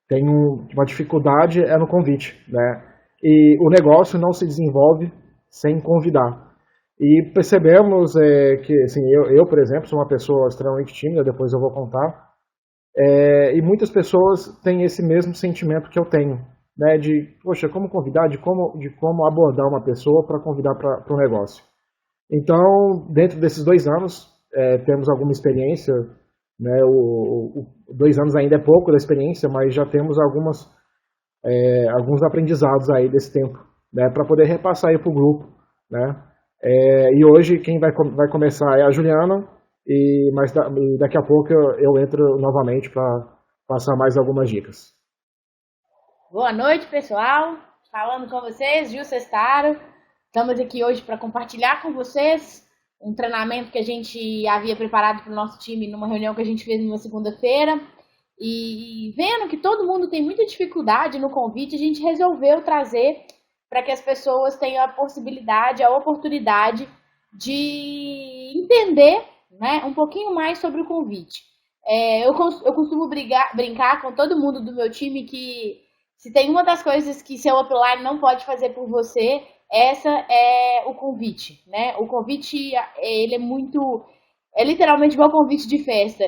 tem uma dificuldade no convite, né? E o negócio não se desenvolve sem convidar. E percebemos que, assim, eu, por exemplo, sou uma pessoa extremamente tímida, depois eu vou contar, e muitas pessoas têm esse mesmo sentimento que eu tenho, né? De, poxa, como convidar, de como abordar uma pessoa para convidar para um negócio. Então, dentro desses 2 anos, temos alguma experiência, né? 2 anos ainda é pouco da experiência, mas já temos alguns aprendizados aí desse tempo, né? Para poder repassar aí para o grupo, né? E hoje quem vai começar é a Juliana, mas daqui a pouco eu entro novamente para passar mais algumas dicas. Boa noite, pessoal. Falando com vocês, Gil Sestaro. Estamos aqui hoje para compartilhar com vocês um treinamento que a gente havia preparado para o nosso time numa reunião que a gente fez numa segunda-feira. E vendo que todo mundo tem muita dificuldade no convite, a gente resolveu trazer para que as pessoas tenham a possibilidade, a oportunidade de entender, né, um pouquinho mais sobre o convite. Eu costumo brincar com todo mundo do meu time que se tem uma das coisas que seu upline não pode fazer por você, essa é o convite, né? O convite, ele é literalmente igual convite de festa,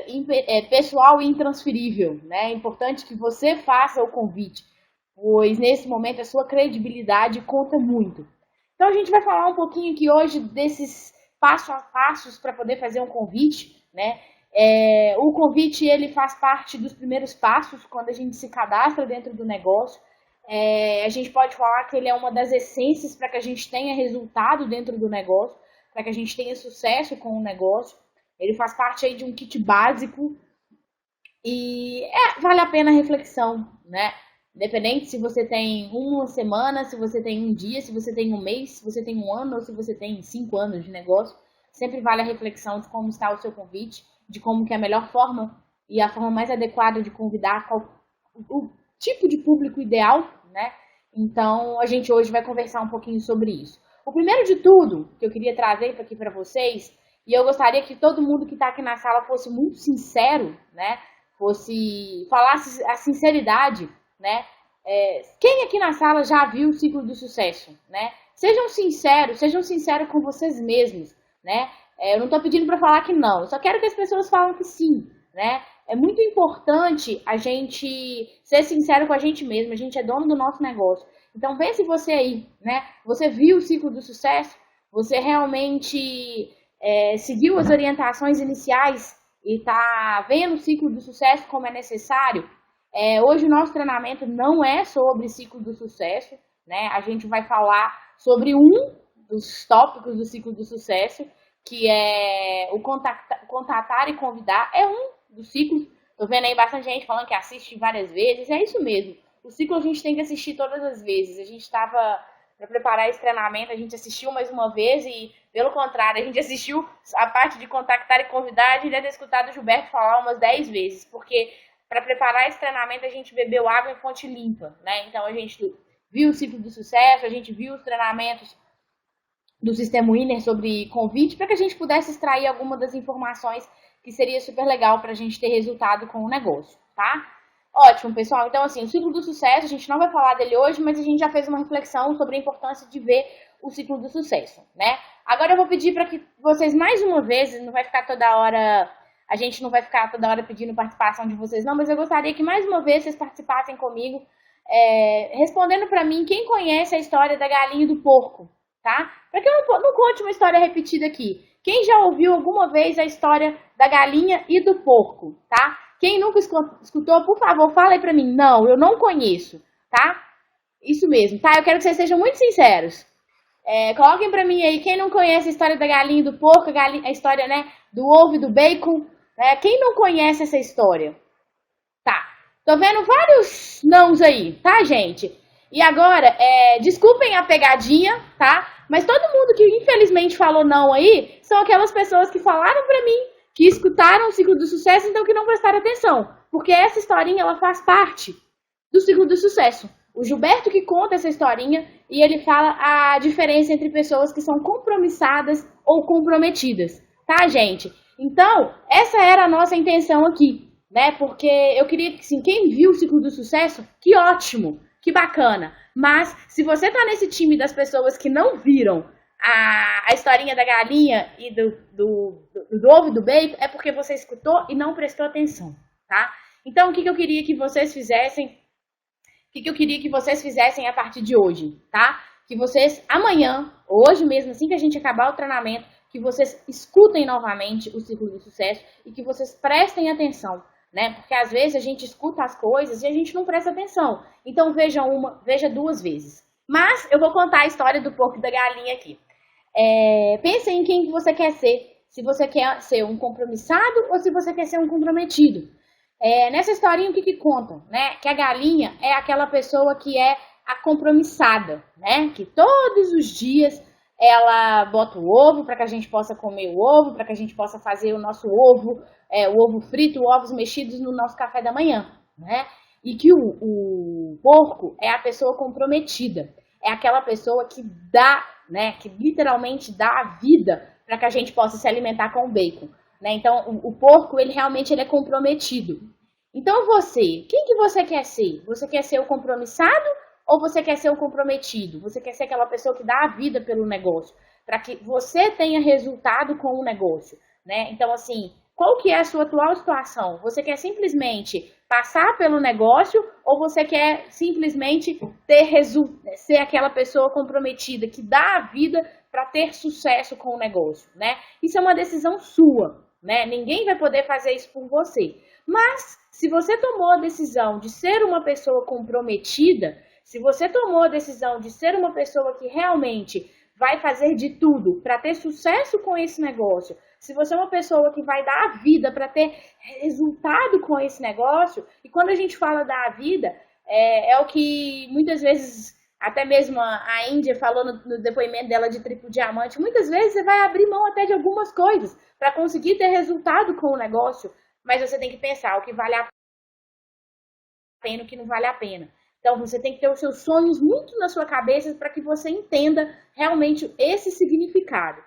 pessoal e intransferível, né? É importante que você faça o convite, pois nesse momento a sua credibilidade conta muito. Então a gente vai falar um pouquinho aqui hoje desses passo a passos para poder fazer um convite, né? O convite ele faz parte dos primeiros passos quando a gente se cadastra dentro do negócio. A gente pode falar que ele é uma das essências para que a gente tenha resultado dentro do negócio, para que a gente tenha sucesso com o negócio. Ele faz parte aí de um kit básico e vale a pena a reflexão, né? Independente se você tem uma semana, se você tem um dia, se você tem um mês, se você tem um ano ou se você tem 5 anos de negócio, sempre vale a reflexão de como está o seu convite, de como que é a melhor forma e a forma mais adequada de convidar o tipo de público ideal, né? Então, a gente hoje vai conversar um pouquinho sobre isso. O primeiro de tudo que eu queria trazer aqui para vocês, e eu gostaria que todo mundo que está aqui na sala fosse muito sincero, né? Falasse a sinceridade, né? Quem aqui na sala já viu o ciclo do sucesso, né? Sejam sinceros com vocês mesmos, né? Eu não estou pedindo para falar que não, eu só quero que as pessoas falem que sim, né? É muito importante a gente ser sincero com a gente mesmo, a gente é dono do nosso negócio. Então pense você aí, né? Você viu o ciclo do sucesso? Você realmente seguiu as orientações iniciais e está vendo o ciclo do sucesso como é necessário? Hoje o nosso treinamento não é sobre ciclo do sucesso, né? A gente vai falar sobre um dos tópicos do ciclo do sucesso, que é o contatar e convidar, é um dos ciclos. Tô vendo aí bastante gente falando que assiste várias vezes, é isso mesmo. O ciclo a gente tem que assistir todas as vezes. A gente estava para preparar esse treinamento, a gente assistiu mais uma vez e, pelo contrário, a gente assistiu a parte de contactar e convidar, a gente deve ter escutado o Gilberto falar umas 10 vezes, porque para preparar esse treinamento a gente bebeu água em fonte limpa, né? Então a gente viu o ciclo do sucesso, a gente viu os treinamentos do Sistema Winner sobre convite, para que a gente pudesse extrair alguma das informações que seria super legal para a gente ter resultado com o negócio, tá? Ótimo, pessoal. Então, assim, o ciclo do sucesso, a gente não vai falar dele hoje, mas a gente já fez uma reflexão sobre a importância de ver o ciclo do sucesso, né? Agora eu vou pedir para que vocês, mais uma vez, não vai ficar toda hora, a gente não vai ficar toda hora pedindo participação de vocês, não, mas eu gostaria que, mais uma vez, vocês participassem comigo, respondendo para mim quem conhece a história da galinha e do porco, tá? Para que eu não conte uma história repetida aqui. Quem já ouviu alguma vez a história da galinha e do porco, tá? Quem nunca escutou, por favor, fala aí pra mim. Não, eu não conheço, tá? Isso mesmo, tá? Eu quero que vocês sejam muito sinceros. Coloquem pra mim aí, quem não conhece a história da galinha e do porco, a história, né, do ovo e do bacon, né? Quem não conhece essa história? Tá, tô vendo vários nãos aí, tá, gente? E agora, desculpem a pegadinha, tá? Mas todo mundo que infelizmente falou não aí, são aquelas pessoas que falaram pra mim, que escutaram o ciclo do sucesso, então que não prestaram atenção. Porque essa historinha, ela faz parte do ciclo do sucesso. O Gilberto que conta essa historinha e ele fala a diferença entre pessoas que são compromissadas ou comprometidas. Tá, gente? Então, essa era a nossa intenção aqui. né? Porque eu queria que, assim, quem viu o ciclo do sucesso, que ótimo, que bacana. Mas se você tá nesse time das pessoas que não viram a historinha da galinha e do ovo e do bacon, é porque você escutou e não prestou atenção, tá? Então, o que eu queria que vocês fizessem? O que eu queria que vocês fizessem a partir de hoje, tá? Que vocês, amanhã, hoje mesmo, assim que a gente acabar o treinamento, que vocês escutem novamente o ciclo do sucesso e que vocês prestem atenção, né? Porque às vezes a gente escuta as coisas e a gente não presta atenção. Então veja duas vezes. Mas eu vou contar a história do porco e da galinha aqui. Pense em quem você quer ser. Se você quer ser um compromissado ou se você quer ser um comprometido. Nessa historinha o que conta, né? Que a galinha é aquela pessoa que é a compromissada, né? Que todos os dias ela bota o ovo para que a gente possa comer o ovo, para que a gente possa fazer o nosso ovo, o ovo frito, ovos mexidos no nosso café da manhã, né? E que o porco é a pessoa comprometida, é aquela pessoa que dá, né? Que literalmente dá a vida para que a gente possa se alimentar com o bacon, né? Então o porco ele é comprometido. Então quem que você quer ser? Você quer ser o compromissado? Ou você quer ser o comprometido? Você quer ser aquela pessoa que dá a vida pelo negócio, para que você tenha resultado com o negócio, né? Então, assim, qual que é a sua atual situação? Você quer simplesmente passar pelo negócio ou você quer simplesmente ser aquela pessoa comprometida que dá a vida para ter sucesso com o negócio, né? Isso é uma decisão sua, né? Ninguém vai poder fazer isso por você. Mas, se você tomou a decisão de ser uma pessoa comprometida, se você tomou a decisão de ser uma pessoa que realmente vai fazer de tudo para ter sucesso com esse negócio, se você é uma pessoa que vai dar a vida para ter resultado com esse negócio, e quando a gente fala dar a vida, é o que muitas vezes, até mesmo a Índia falou no depoimento dela de triplo diamante, muitas vezes você vai abrir mão até de algumas coisas para conseguir ter resultado com o negócio, mas você tem que pensar o que vale a pena e o que não vale a pena. Então, você tem que ter os seus sonhos muito na sua cabeça para que você entenda realmente esse significado.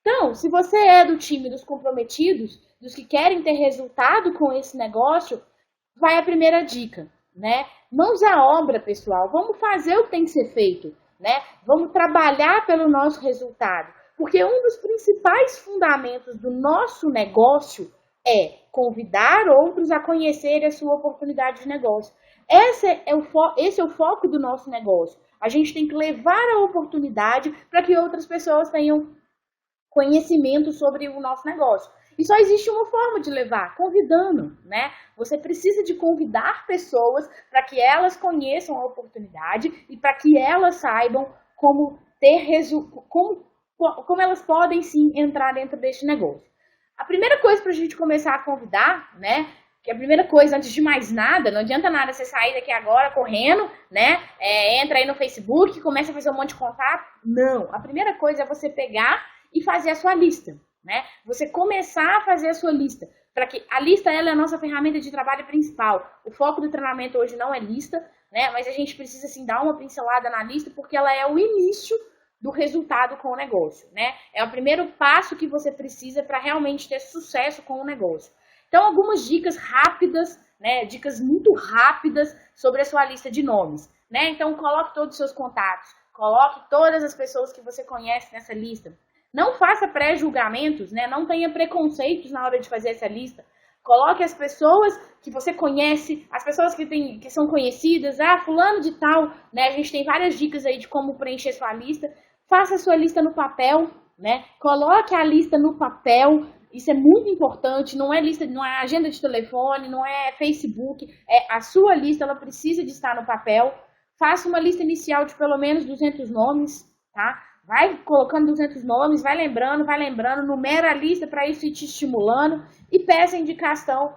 Então, se você é do time dos comprometidos, dos que querem ter resultado com esse negócio, vai a primeira dica, né? Mãos à obra, pessoal. Vamos fazer o que tem que ser feito, né? Vamos trabalhar pelo nosso resultado. Porque um dos principais fundamentos do nosso negócio é convidar outros a conhecerem a sua oportunidade de negócio. Esse é o foco do nosso negócio. A gente tem que levar a oportunidade para que outras pessoas tenham conhecimento sobre o nosso negócio. E só existe uma forma de levar, convidando, né? Você precisa de convidar pessoas para que elas conheçam a oportunidade e para que elas saibam como elas podem sim entrar dentro deste negócio. A primeira coisa para a gente começar a convidar, né? Que a primeira coisa, antes de mais nada, não adianta nada você sair daqui agora correndo, né? Entra aí no Facebook, começa a fazer um monte de contato. Não, a primeira coisa é você pegar e fazer a sua lista, né? Você começar a fazer a sua lista, para que a lista ela é a nossa ferramenta de trabalho principal. O foco do treinamento hoje não é lista, né? Mas a gente precisa assim dar uma pincelada na lista porque ela é o início do resultado com o negócio, né? É o primeiro passo que você precisa para realmente ter sucesso com o negócio. Então, algumas dicas rápidas, né? Dicas muito rápidas sobre a sua lista de nomes, né? Então, coloque todos os seus contatos, coloque todas as pessoas que você conhece nessa lista. Não faça pré-julgamentos, né? Não tenha preconceitos na hora de fazer essa lista. Coloque as pessoas que você conhece, as pessoas que são conhecidas, fulano de tal, né? A gente tem várias dicas aí de como preencher sua lista. Faça a sua lista no papel, né? Coloque a lista no papel. Isso é muito importante, não é agenda de telefone, não é Facebook, a sua lista, ela precisa de estar no papel. Faça uma lista inicial de pelo menos 200 nomes, tá? Vai colocando 200 nomes, vai lembrando, numera a lista para isso ir te estimulando e peça indicação.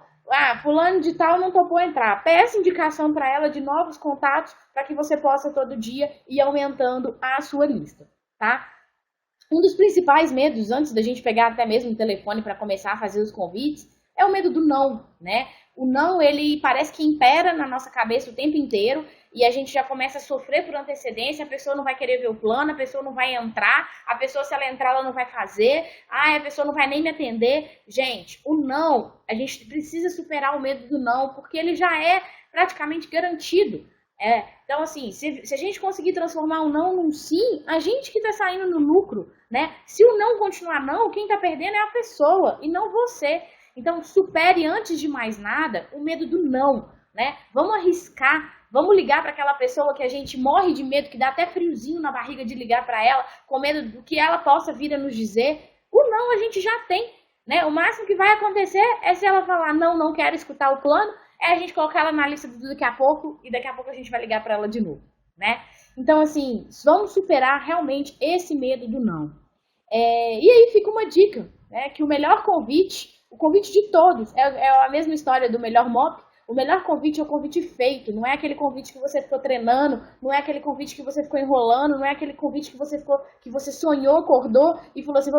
Fulano de tal não topou entrar. Peça indicação para ela de novos contatos para que você possa todo dia ir aumentando a sua lista, tá? Um dos principais medos, antes da gente pegar até mesmo o telefone para começar a fazer os convites, é o medo do não, né? O não, ele parece que impera na nossa cabeça o tempo inteiro e a gente já começa a sofrer por antecedência, a pessoa não vai querer ver o plano, a pessoa não vai entrar, a pessoa, se ela entrar, ela não vai fazer, a pessoa não vai nem me atender. Gente, o não, a gente precisa superar o medo do não, porque ele já é praticamente garantido. Então, assim, se a gente conseguir transformar o não num sim, a gente que está saindo no lucro, né? Se o não continuar não, quem está perdendo é a pessoa e não você. Então, supere antes de mais nada o medo do não, né? Vamos arriscar, vamos ligar para aquela pessoa que a gente morre de medo, que dá até friozinho na barriga de ligar para ela, com medo do que ela possa vir a nos dizer. O não a gente já tem, né? O máximo que vai acontecer é se ela falar não quero escutar o plano, é a gente colocar ela na lista do daqui a pouco e daqui a pouco a gente vai ligar para ela de novo, né? Então, assim, vamos superar realmente esse medo do não. E aí fica uma dica, né? Que o melhor convite, o convite de todos, é a mesma história do melhor MOP. O melhor convite é o convite feito, não é aquele convite que você ficou treinando, não é aquele convite que você ficou enrolando, não é aquele convite que você sonhou, acordou e falou assim,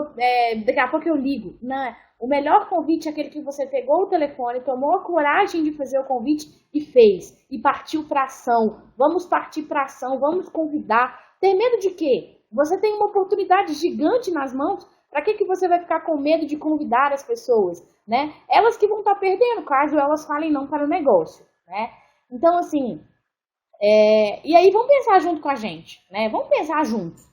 daqui a pouco eu ligo. Não, o melhor convite é aquele que você pegou o telefone, tomou a coragem de fazer o convite e fez, e partiu para ação. Vamos partir para ação, vamos convidar. Tem medo de quê? Você tem uma oportunidade gigante nas mãos. Para que você vai ficar com medo de convidar as pessoas, né? Elas que vão estar perdendo, caso elas falem não para o negócio, né? Então, assim, e aí vamos pensar junto com a gente, né? Vamos pensar juntos.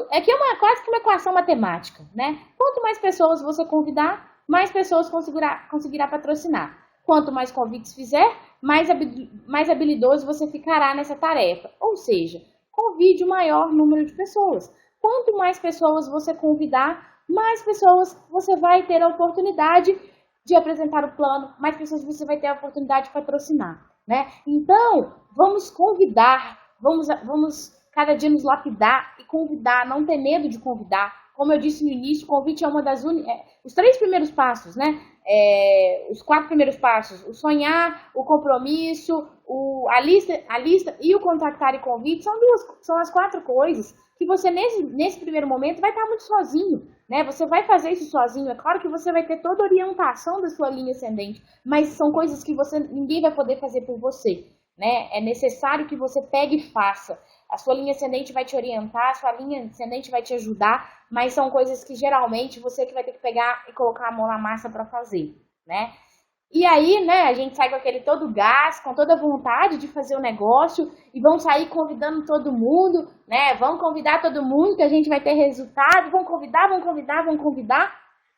Aqui é quase que uma equação matemática, né? Quanto mais pessoas você convidar, mais pessoas conseguirá patrocinar. Quanto mais convites fizer, mais habilidoso você ficará nessa tarefa. Ou seja, convide o maior número de pessoas. Quanto mais pessoas você convidar, mais pessoas você vai ter a oportunidade de apresentar o plano, mais pessoas você vai ter a oportunidade de patrocinar, né? Então, vamos convidar, vamos cada dia nos lapidar e convidar, não ter medo de convidar. Como eu disse no início, o convite é uma das os 3 primeiros passos, né? Os 4 primeiros passos, o sonhar, o compromisso, a lista e o contactar e convite são as 4 coisas que você nesse primeiro momento vai estar muito sozinho, né? Você vai fazer isso sozinho, é claro que você vai ter toda a orientação da sua linha ascendente, mas são coisas que ninguém vai poder fazer por você, né? É necessário que você pegue e faça. A sua linha ascendente vai te orientar, a sua linha ascendente vai te ajudar, mas são coisas que geralmente você que vai ter que pegar e colocar a mão na massa para fazer, né? E aí, né, a gente sai com aquele todo gás, com toda a vontade de fazer o negócio e vão sair convidando todo mundo, né? Vão convidar todo mundo que a gente vai ter resultado, vão convidar.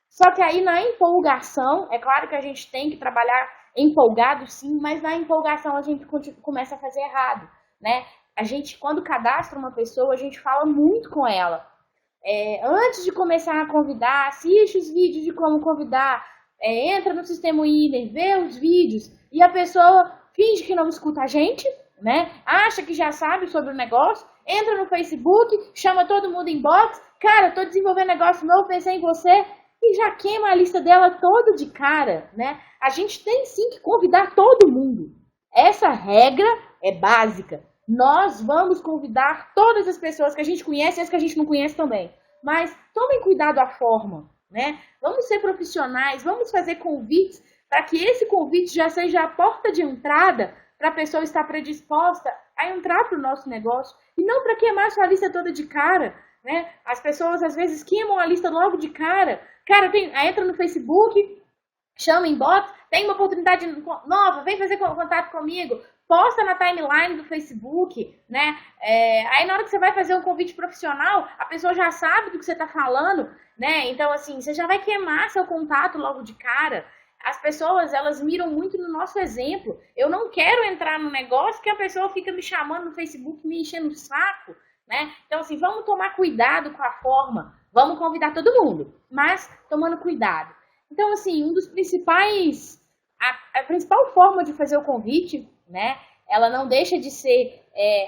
Só que aí na empolgação, é claro que a gente tem que trabalhar empolgado sim, mas na empolgação a gente começa a fazer errado, né? A gente, quando cadastra uma pessoa, a gente fala muito com ela. Antes de começar a convidar, assiste os vídeos de como convidar, entra no sistema Winner, vê os vídeos e a pessoa finge que não escuta a gente, né? Acha que já sabe sobre o negócio, entra no Facebook, chama todo mundo em box, cara, tô desenvolvendo negócio novo, pensei em você e já queima a lista dela toda de cara, né? A gente tem sim que convidar todo mundo. Essa regra é básica. Nós vamos convidar todas as pessoas que a gente conhece e as que a gente não conhece também. Mas tomem cuidado à forma, né? Vamos ser profissionais, vamos fazer convites para que esse convite já seja a porta de entrada para a pessoa estar predisposta a entrar para o nosso negócio e não para queimar sua lista toda de cara, né? As pessoas às vezes queimam a lista logo de cara. Cara, entra no Facebook, chama inbox, tem uma oportunidade nova, vem fazer contato comigo. Posta na timeline do Facebook, né? Aí na hora que você vai fazer um convite profissional, a pessoa já sabe do que você está falando, né? Então, assim, você já vai queimar seu contato logo de cara. As pessoas, elas miram muito no nosso exemplo. Eu não quero entrar no negócio que a pessoa fica me chamando no Facebook, me enchendo o saco, né? Então, assim, vamos tomar cuidado com a forma. Vamos convidar todo mundo, mas tomando cuidado. Então, assim, a principal forma de fazer o convite, né? Ela não deixa de ser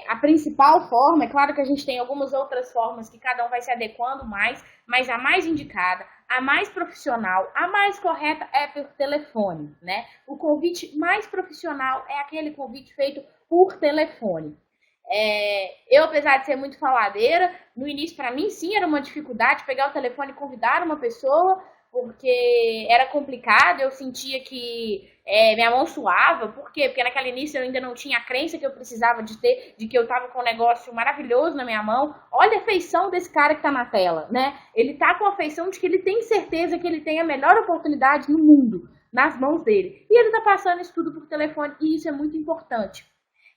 a principal forma. É claro que a gente tem algumas outras formas que cada um vai se adequando mais, mas a mais indicada, a mais profissional, a mais correta é por telefone, né? O convite mais profissional é aquele convite feito por telefone. Eu, apesar de ser muito faladeira, no início para mim sim era uma dificuldade pegar o telefone e convidar uma pessoa, porque era complicado, eu sentia que minha mão suava. Por quê? Porque naquele início eu ainda não tinha a crença que eu precisava de ter, de que eu estava com um negócio maravilhoso na minha mão. Olha a feição desse cara que está na tela, né? Ele está com a feição de que ele tem certeza que ele tem a melhor oportunidade no mundo nas mãos dele. E ele está passando isso tudo por telefone, e isso é muito importante.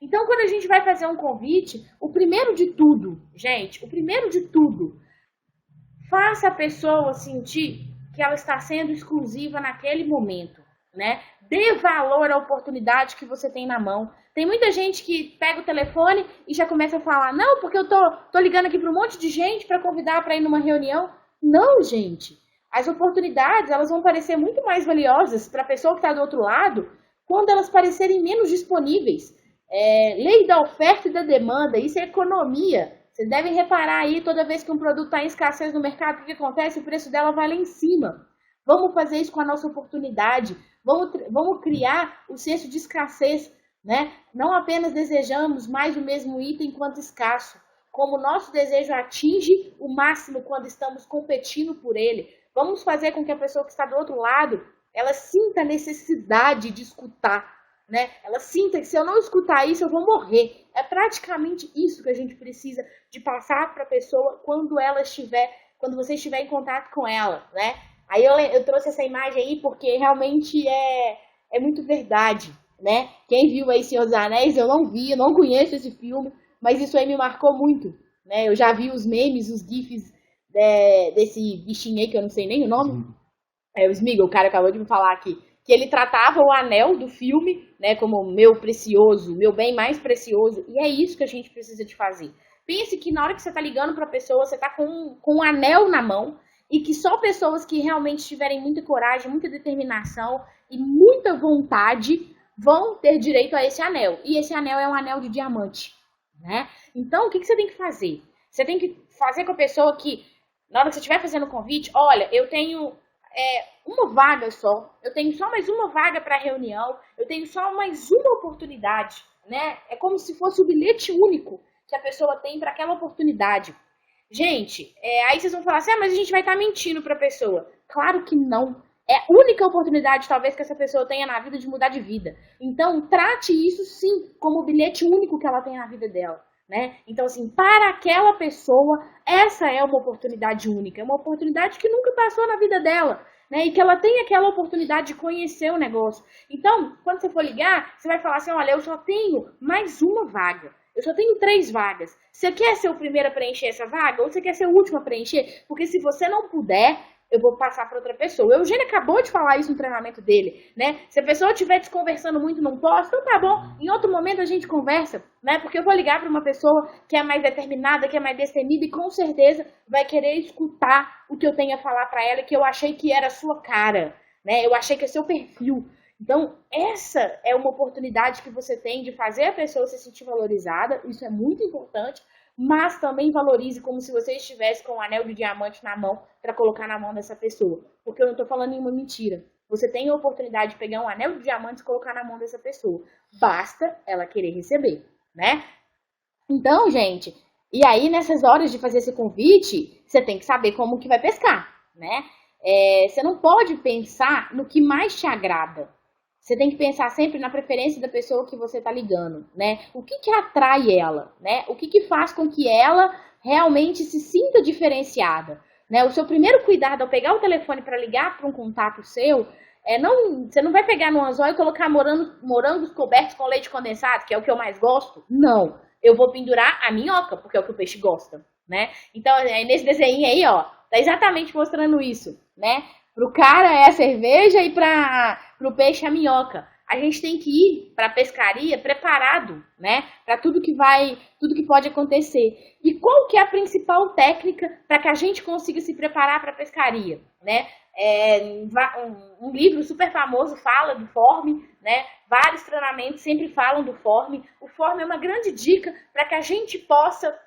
Então, quando a gente vai fazer um convite, o primeiro de tudo, gente, faça a pessoa sentir que ela está sendo exclusiva naquele momento, né? Dê valor à oportunidade que você tem na mão. Tem muita gente que pega o telefone e já começa a falar, não, porque eu tô ligando aqui para um monte de gente para convidar para ir numa reunião. Não, gente. As oportunidades, elas vão parecer muito mais valiosas para a pessoa que está do outro lado quando elas parecerem menos disponíveis. Lei da oferta e da demanda, isso é economia. Vocês devem reparar aí, toda vez que um produto está em escassez no mercado, o que acontece? O preço dela vai lá em cima. Vamos fazer isso com a nossa oportunidade. Vamos criar o senso de escassez, né? Não apenas desejamos mais o mesmo item quanto escasso, como o nosso desejo atinge o máximo quando estamos competindo por ele. Vamos fazer com que a pessoa que está do outro lado, ela sinta a necessidade de escutar, né? Ela sinta que se eu não escutar isso, eu vou morrer. É praticamente isso que a gente precisa de passar para a pessoa quando você estiver em contato com ela, né? Aí eu trouxe essa imagem aí porque realmente é muito verdade, né? Quem viu aí Senhor dos Anéis, eu não conheço esse filme, mas isso aí me marcou muito, né? Eu já vi os memes, os gifs desse bichinho aí que eu não sei nem o nome. O Sméagol, o cara acabou de me falar aqui. Que ele tratava o anel do filme, né, como meu precioso, meu bem mais precioso. E é isso que a gente precisa de fazer. Pense que na hora que você está ligando para a pessoa, você está com um anel na mão e que só pessoas que realmente tiverem muita coragem, muita determinação e muita vontade vão ter direito a esse anel. E esse anel é um anel de diamante, né? Então, o que você tem que fazer? Você tem que fazer com a pessoa que, na hora que você estiver fazendo o convite, olha, eu tenho uma vaga só, eu tenho só mais uma vaga para reunião, eu tenho só mais uma oportunidade, né? É como se fosse o bilhete único que a pessoa tem para aquela oportunidade. Gente, aí vocês vão falar assim, mas a gente vai estar mentindo para a pessoa. Claro que não. É a única oportunidade, talvez, que essa pessoa tenha na vida de mudar de vida. Então, trate isso, sim, como o bilhete único que ela tem na vida dela, né? Então, assim, para aquela pessoa, essa é uma oportunidade única. É uma oportunidade que nunca passou na vida dela, né? E que ela tem aquela oportunidade de conhecer o negócio. Então, quando você for ligar, você vai falar assim, olha, eu só tenho mais uma vaga. Eu só tenho 3 vagas. Você quer ser o primeiro a preencher essa vaga? Ou você quer ser o último a preencher? Porque se você não puder, eu vou passar para outra pessoa. O Eugênio acabou de falar isso no treinamento dele, né? Se a pessoa estiver desconversando muito, não posso, então tá bom. Em outro momento a gente conversa, né? Porque eu vou ligar para uma pessoa que é mais determinada, que é mais destemida e com certeza vai querer escutar o que eu tenho a falar para ela, que eu achei que era a sua cara, né? Eu achei que é seu perfil. Então, essa é uma oportunidade que você tem de fazer a pessoa se sentir valorizada, isso é muito importante, mas também valorize como se você estivesse com um anel de diamante na mão para colocar na mão dessa pessoa. Porque eu não estou falando nenhuma mentira. Você tem a oportunidade de pegar um anel de diamante e colocar na mão dessa pessoa. Basta ela querer receber, né? Então, gente, e aí nessas horas de fazer esse convite, você tem que saber como que vai pescar, né? Você não pode pensar no que mais te agrada. Você tem que pensar sempre na preferência da pessoa que você está ligando, né? O que atrai ela, né? O que faz com que ela realmente se sinta diferenciada, né? O seu primeiro cuidado ao pegar o telefone para ligar para um contato seu, você não vai pegar no anzol e colocar morangos cobertos com leite condensado, que é o que eu mais gosto. Não, eu vou pendurar a minhoca, porque é o que o peixe gosta, né? Então, nesse desenho aí, ó, tá exatamente mostrando isso, né? Pro cara é a cerveja e pro peixe é a minhoca. A gente tem que ir para a pescaria preparado, né? Para tudo que pode acontecer. E qual que é a principal técnica para que a gente consiga se preparar para a pescaria, né? Um livro super famoso fala do forme, né? Vários treinamentos sempre falam do forme. O forme é uma grande dica para que a gente possa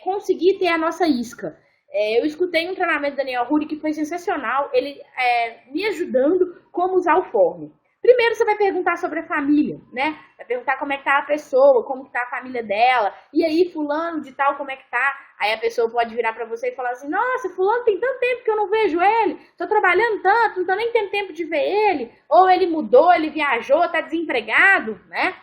conseguir ter a nossa isca. Eu escutei um treinamento do Daniel Huri que foi sensacional, ele me ajudando como usar o forme. Primeiro você vai perguntar sobre a família, né? Vai perguntar como é que tá a pessoa, como que tá a família dela, e aí fulano de tal, como é que tá? Aí a pessoa pode virar pra você e falar assim, nossa, fulano tem tanto tempo que eu não vejo ele, tô trabalhando tanto, não tô nem tendo tempo de ver ele, ou ele mudou, ele viajou, tá desempregado, né?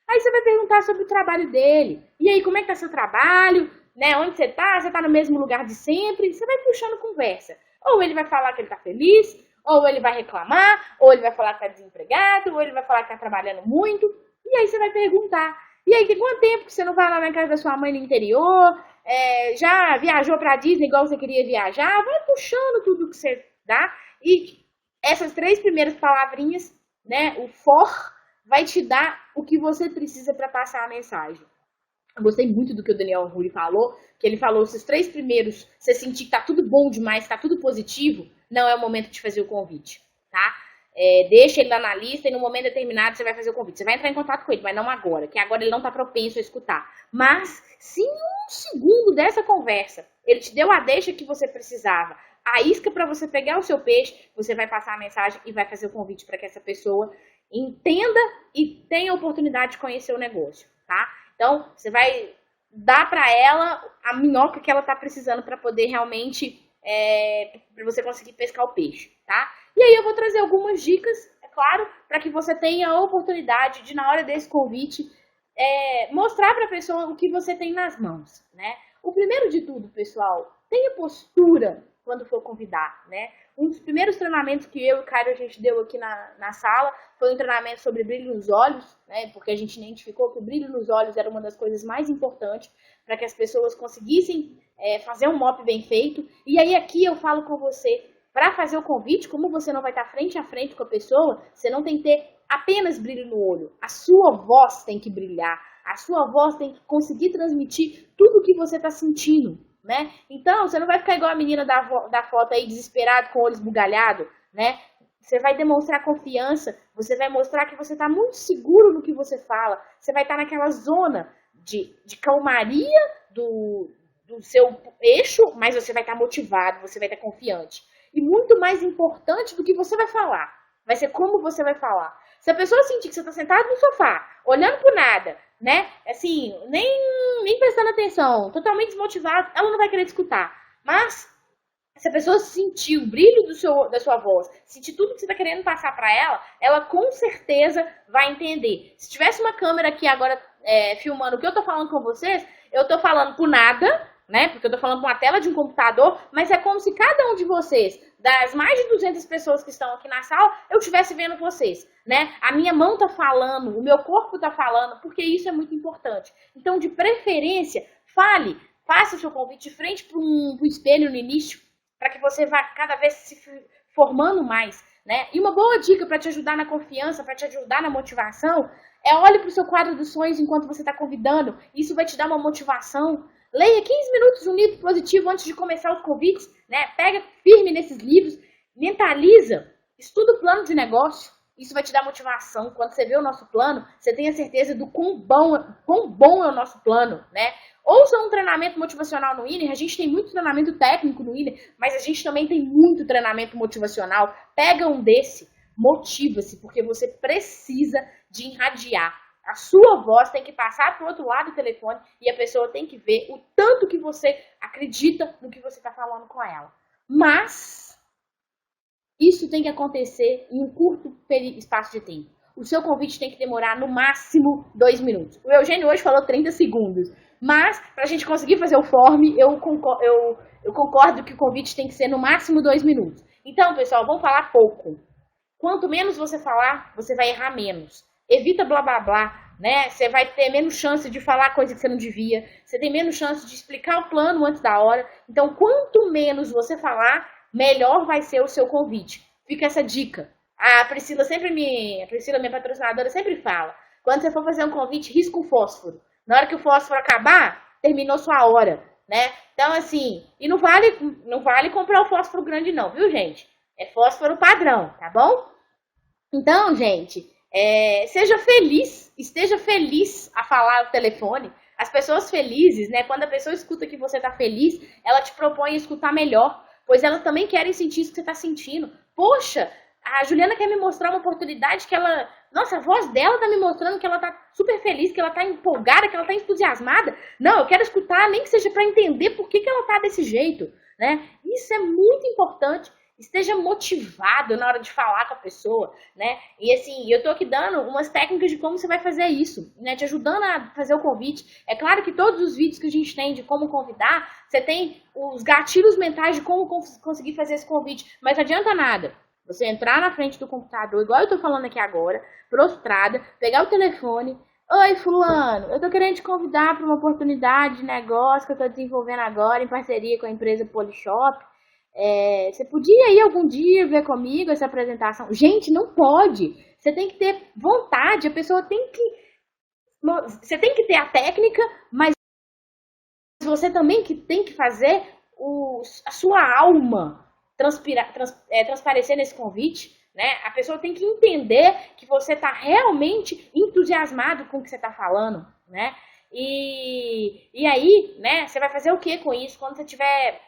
Aí você vai perguntar sobre o trabalho dele. E aí, como é que tá seu trabalho? Né? Onde você tá? Você tá no mesmo lugar de sempre? Você vai puxando conversa. Ou ele vai falar que ele tá feliz, ou ele vai reclamar, ou ele vai falar que tá desempregado, ou ele vai falar que tá trabalhando muito. E aí você vai perguntar. E aí, tem quanto tempo que você não vai lá na casa da sua mãe no interior? Já viajou pra Disney igual você queria viajar? Vai puxando tudo que você dá. E essas 3 primeiras palavrinhas, né? O for vai te dar o que você precisa para passar a mensagem. Eu gostei muito do que o Daniel Rui falou, que ele falou, se os 3 primeiros você sentir que tá tudo bom demais, tá tudo positivo, não é o momento de fazer o convite, tá? Deixa ele lá na lista e no momento determinado você vai fazer o convite. Você vai entrar em contato com ele, mas não agora, que agora ele não tá propenso a escutar. Mas, se em 1 segundo dessa conversa, ele te deu a deixa que você precisava, a isca para você pegar o seu peixe, você vai passar a mensagem e vai fazer o convite para que essa pessoa entenda e tenha a oportunidade de conhecer o negócio, tá? Então, você vai dar para ela a minhoca que ela tá precisando para poder realmente, para você conseguir pescar o peixe, tá? E aí eu vou trazer algumas dicas, é claro, para que você tenha a oportunidade de, na hora desse convite, mostrar para a pessoa o que você tem nas mãos, né? O primeiro de tudo, pessoal, tenha postura quando for convidar, né? Um dos primeiros treinamentos que eu e o Caio a gente deu aqui na sala foi um treinamento sobre brilho nos olhos, né? Porque a gente identificou que o brilho nos olhos era uma das coisas mais importantes para que as pessoas conseguissem fazer um MOP bem feito. E aí aqui eu falo com você, para fazer o convite, como você não vai estar frente a frente com a pessoa, você não tem que ter apenas brilho no olho. A sua voz tem que brilhar, a sua voz tem que conseguir transmitir tudo o que você está sentindo, né? Então, você não vai ficar igual a menina da foto aí, desesperado, com o olho esbugalhado, né? Você vai demonstrar confiança, você vai mostrar que você está muito seguro no que você fala, você vai estar naquela zona de calmaria do seu eixo, mas você vai estar motivado, você vai estar confiante. E muito mais importante do que você vai falar, vai ser como você vai falar. Se a pessoa sentir que você está sentado no sofá, olhando pro nada, né? Assim, nem prestando atenção, totalmente desmotivado, ela não vai querer escutar. Mas, se a pessoa sentir o brilho da sua voz, sentir tudo que você está querendo passar para ela com certeza vai entender. Se tivesse uma câmera aqui agora filmando o que eu tô falando com vocês, eu tô falando por nada, né? Porque eu tô falando com uma tela de um computador, mas é como se cada um de vocês, das mais de 200 pessoas que estão aqui na sala, eu estivesse vendo vocês, né? A minha mão tá falando, o meu corpo tá falando, porque isso é muito importante. Então, de preferência, fale, faça o seu convite de frente para um espelho no início, para que você vá cada vez se formando mais, né? E uma boa dica para te ajudar na confiança, para te ajudar na motivação, olhe para o seu quadro dos sonhos enquanto você está convidando. Isso vai te dar uma motivação. Leia 15 minutos de um livro positivo antes de começar os convites, né? Pega firme nesses livros, mentaliza, estuda o plano de negócio. Isso vai te dar motivação. Quando você vê o nosso plano, você tem a certeza do quão bom é o nosso plano, né? Ouça um treinamento motivacional no Winner. A gente tem muito treinamento técnico no Winner, mas a gente também tem muito treinamento motivacional. Pega um desse, motiva-se, porque você precisa de irradiar. A sua voz tem que passar para o outro lado do telefone e a pessoa tem que ver o tanto que você acredita no que você está falando com ela. Mas isso tem que acontecer em um curto espaço de tempo. O seu convite tem que demorar no máximo 2 minutos. O Eugênio hoje falou 30 segundos. Mas, para a gente conseguir fazer o form, eu concordo que o convite tem que ser no máximo 2 minutos. Então, pessoal, vamos falar pouco. Quanto menos você falar, você vai errar menos. Evita blá blá blá, né? Você vai ter menos chance de falar coisa que você não devia. Você tem menos chance de explicar o plano antes da hora. Então, quanto menos você falar, melhor vai ser o seu convite. Fica essa dica. A Priscila, minha patrocinadora, sempre fala. Quando você for fazer um convite, risca o fósforo. Na hora que o fósforo acabar, terminou sua hora, né? Então, assim, e não vale comprar o fósforo grande não, viu, gente? É fósforo padrão, tá bom? Então, gente, seja feliz, esteja feliz a falar no telefone. As pessoas felizes, né? Quando a pessoa escuta que você tá feliz, ela te propõe a escutar melhor, pois elas também querem sentir isso que você tá sentindo. Poxa, a Juliana quer me mostrar uma oportunidade que ela Nossa, a voz dela tá me mostrando que ela tá super feliz, que ela tá empolgada, que ela tá entusiasmada. Não, eu quero escutar, nem que seja para entender por que ela tá desse jeito, né? Isso é muito importante. Esteja motivado na hora de falar com a pessoa, né? E assim, eu tô aqui dando umas técnicas de como você vai fazer isso, né? Te ajudando a fazer o convite. É claro que todos os vídeos que a gente tem de como convidar, você tem os gatilhos mentais de como conseguir fazer esse convite, mas não adianta nada. Você entrar na frente do computador, igual eu tô falando aqui agora, prostrada, pegar o telefone. Oi, fulano, eu tô querendo te convidar para uma oportunidade de negócio que eu tô desenvolvendo agora em parceria com a empresa Polishop. Você podia ir algum dia ver comigo essa apresentação? Gente, não pode. Você tem que ter vontade, a pessoa tem que... Você tem que ter a técnica, mas você também tem que fazer a sua alma transparecer nesse convite, né? A pessoa tem que entender que você está realmente entusiasmado com o que você está falando, né? E aí, né, você vai fazer o que com isso? Quando você tiver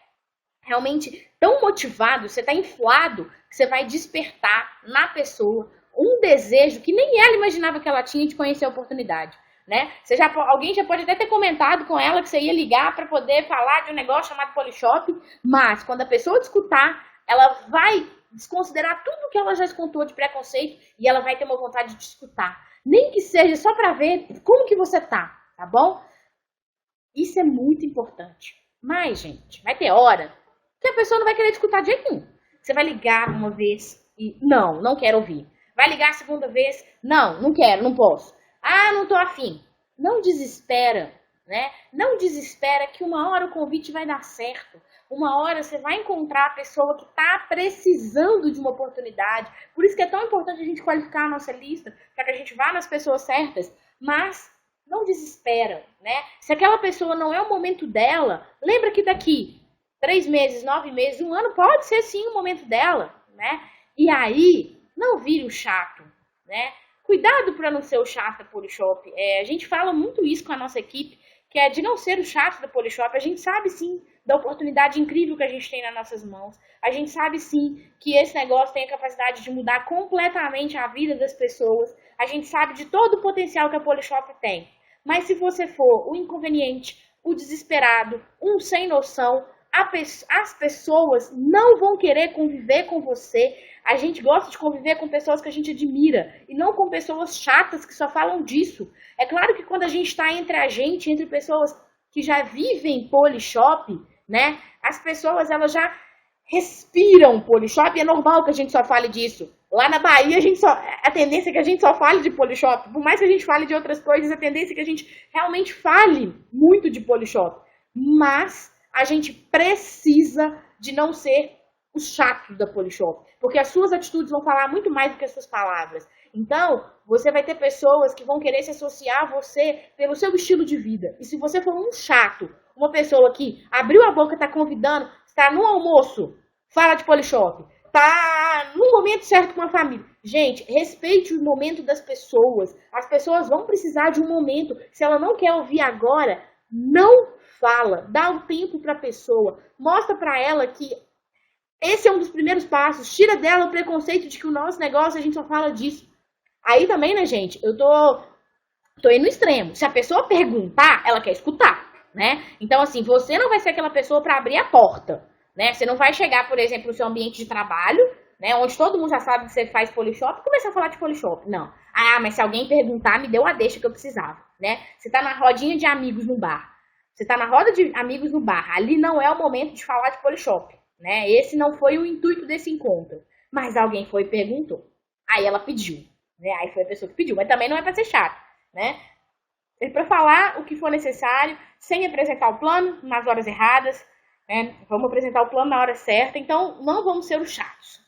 realmente tão motivado, você está inflado, que você vai despertar na pessoa um desejo que nem ela imaginava que ela tinha de conhecer a oportunidade, né? Alguém já pode até ter comentado com ela que você ia ligar para poder falar de um negócio chamado Polishop, mas quando a pessoa te escutar, ela vai desconsiderar tudo que ela já escutou de preconceito e ela vai ter uma vontade de escutar, nem que seja só para ver como que você tá bom? Isso é muito importante. Mas, gente, vai ter hora que a pessoa não vai querer escutar de jeito nenhum. Você vai ligar uma vez e não quero ouvir. Vai ligar a segunda vez, não quero, não posso. Ah, não tô afim. Não desespera, né? Não desespera que uma hora o convite vai dar certo. Uma hora você vai encontrar a pessoa que está precisando de uma oportunidade. Por isso que é tão importante a gente qualificar a nossa lista, para que a gente vá nas pessoas certas. Mas não desespera, né? Se aquela pessoa não é o momento dela, lembra que daqui 3 meses, 9 meses, 1 ano, pode ser sim o momento dela, né? E aí, não vire o chato, né? Cuidado para não ser o chato da Polishop. A gente fala muito isso com a nossa equipe, que é de não ser o chato da Polishop. A gente sabe sim da oportunidade incrível que a gente tem nas nossas mãos. A gente sabe sim que esse negócio tem a capacidade de mudar completamente a vida das pessoas. A gente sabe de todo o potencial que a Polishop tem. Mas se você for o inconveniente, o desesperado, um sem noção, as pessoas não vão querer conviver com você. A gente gosta de conviver com pessoas que a gente admira e não com pessoas chatas que só falam disso. É claro que quando a gente está entre pessoas que já vivem Polishop, né? As pessoas elas já respiram Polishop, é normal que a gente só fale disso. Lá na Bahia a tendência é que a gente só fale de Polishop. Por mais que a gente fale de outras coisas, a tendência é que a gente realmente fale muito de Polishop. Mas a gente precisa de não ser os chatos da Polishop, porque as suas atitudes vão falar muito mais do que as suas palavras. Então, você vai ter pessoas que vão querer se associar a você pelo seu estilo de vida. E se você for um chato, uma pessoa que abriu a boca, está convidando, está no almoço, fala de Polishop, está no momento certo com a família. Gente, respeite o momento das pessoas. As pessoas vão precisar de um momento. Se ela não quer ouvir agora, não fala. Dá o tempo para a pessoa. Mostra para ela que esse é um dos primeiros passos. Tira dela o preconceito de que o nosso negócio a gente só fala disso. Aí também, né, gente? Eu tô indo no extremo. Se a pessoa perguntar, ela quer escutar, né? Então, assim, você não vai ser aquela pessoa para abrir a porta, né? Você não vai chegar, por exemplo, no seu ambiente de trabalho, né? Onde todo mundo já sabe que você faz Polishop e começar a falar de Polishop. Não. Ah, mas se alguém perguntar, me deu a deixa que eu precisava, né? Você tá na rodinha de amigos no bar. Você tá na roda de amigos no bar. Ali não é o momento de falar de Polishop, né? Esse não foi o intuito desse encontro. Mas alguém foi e perguntou. Aí ela pediu, né? Aí foi a pessoa que pediu. Mas também não é para ser chato, né? É para falar o que for necessário, sem apresentar o plano nas horas erradas, né? Vamos apresentar o plano na hora certa. Então, não vamos ser os chatos.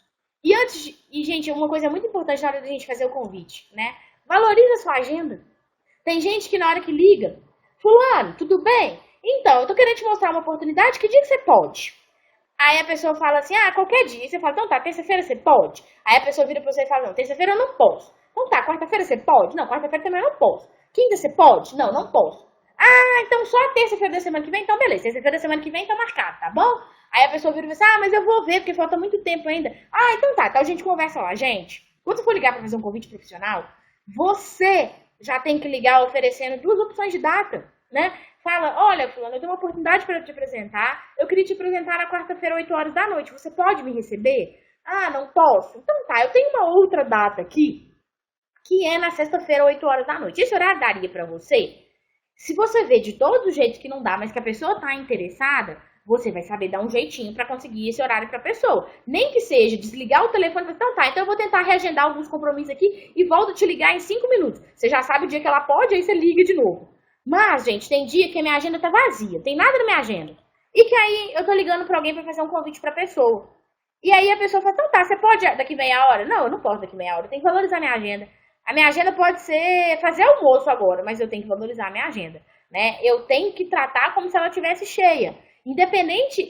E gente, uma coisa muito importante na hora da gente fazer o convite, né? Valorize a sua agenda. Tem gente que na hora que liga, fulano, tudo bem? Então, eu tô querendo te mostrar uma oportunidade, que dia que você pode? Aí a pessoa fala assim, qualquer dia. E você fala, então tá, terça-feira você pode? Aí a pessoa vira pra você e fala, não, terça-feira eu não posso. Então tá, quarta-feira você pode? Não, quarta-feira também eu não posso. Quinta você pode? Não, não posso. Então só a terça-feira da semana que vem? Então beleza, terça-feira da semana que vem tá marcado, tá bom? Aí a pessoa vira e fala assim, mas eu vou ver, porque falta muito tempo ainda. Então tá, então a gente conversa lá. Gente, quando você for ligar pra fazer um convite profissional, Você já tem que ligar oferecendo 2 opções de data, né? Fala, olha, fulano, eu tenho uma oportunidade para te apresentar. Eu queria te apresentar na quarta-feira, 8 horas da noite. Você pode me receber? Ah, não posso? Então tá, eu tenho uma outra data aqui, que é na sexta-feira, 8 horas da noite. Esse horário daria para você? Se você vê de todos os jeitos que não dá, mas que a pessoa tá interessada, você vai saber dar um jeitinho para conseguir esse horário para a pessoa. Nem que seja desligar o telefone e falar, então tá, então eu vou tentar reagendar alguns compromissos aqui e volto a te ligar em 5 minutos. Você já sabe o dia que ela pode, aí você liga de novo. Mas, gente, tem dia que a minha agenda tá vazia, tem nada na minha agenda. E que aí eu tô ligando para alguém para fazer um convite para a pessoa. E aí a pessoa fala, então tá, você pode daqui meia hora? Não, eu não posso daqui meia hora, eu tenho que valorizar a minha agenda. A minha agenda pode ser fazer almoço agora, mas eu tenho que valorizar a minha agenda, né? Eu tenho que tratar como se ela estivesse cheia. Independente,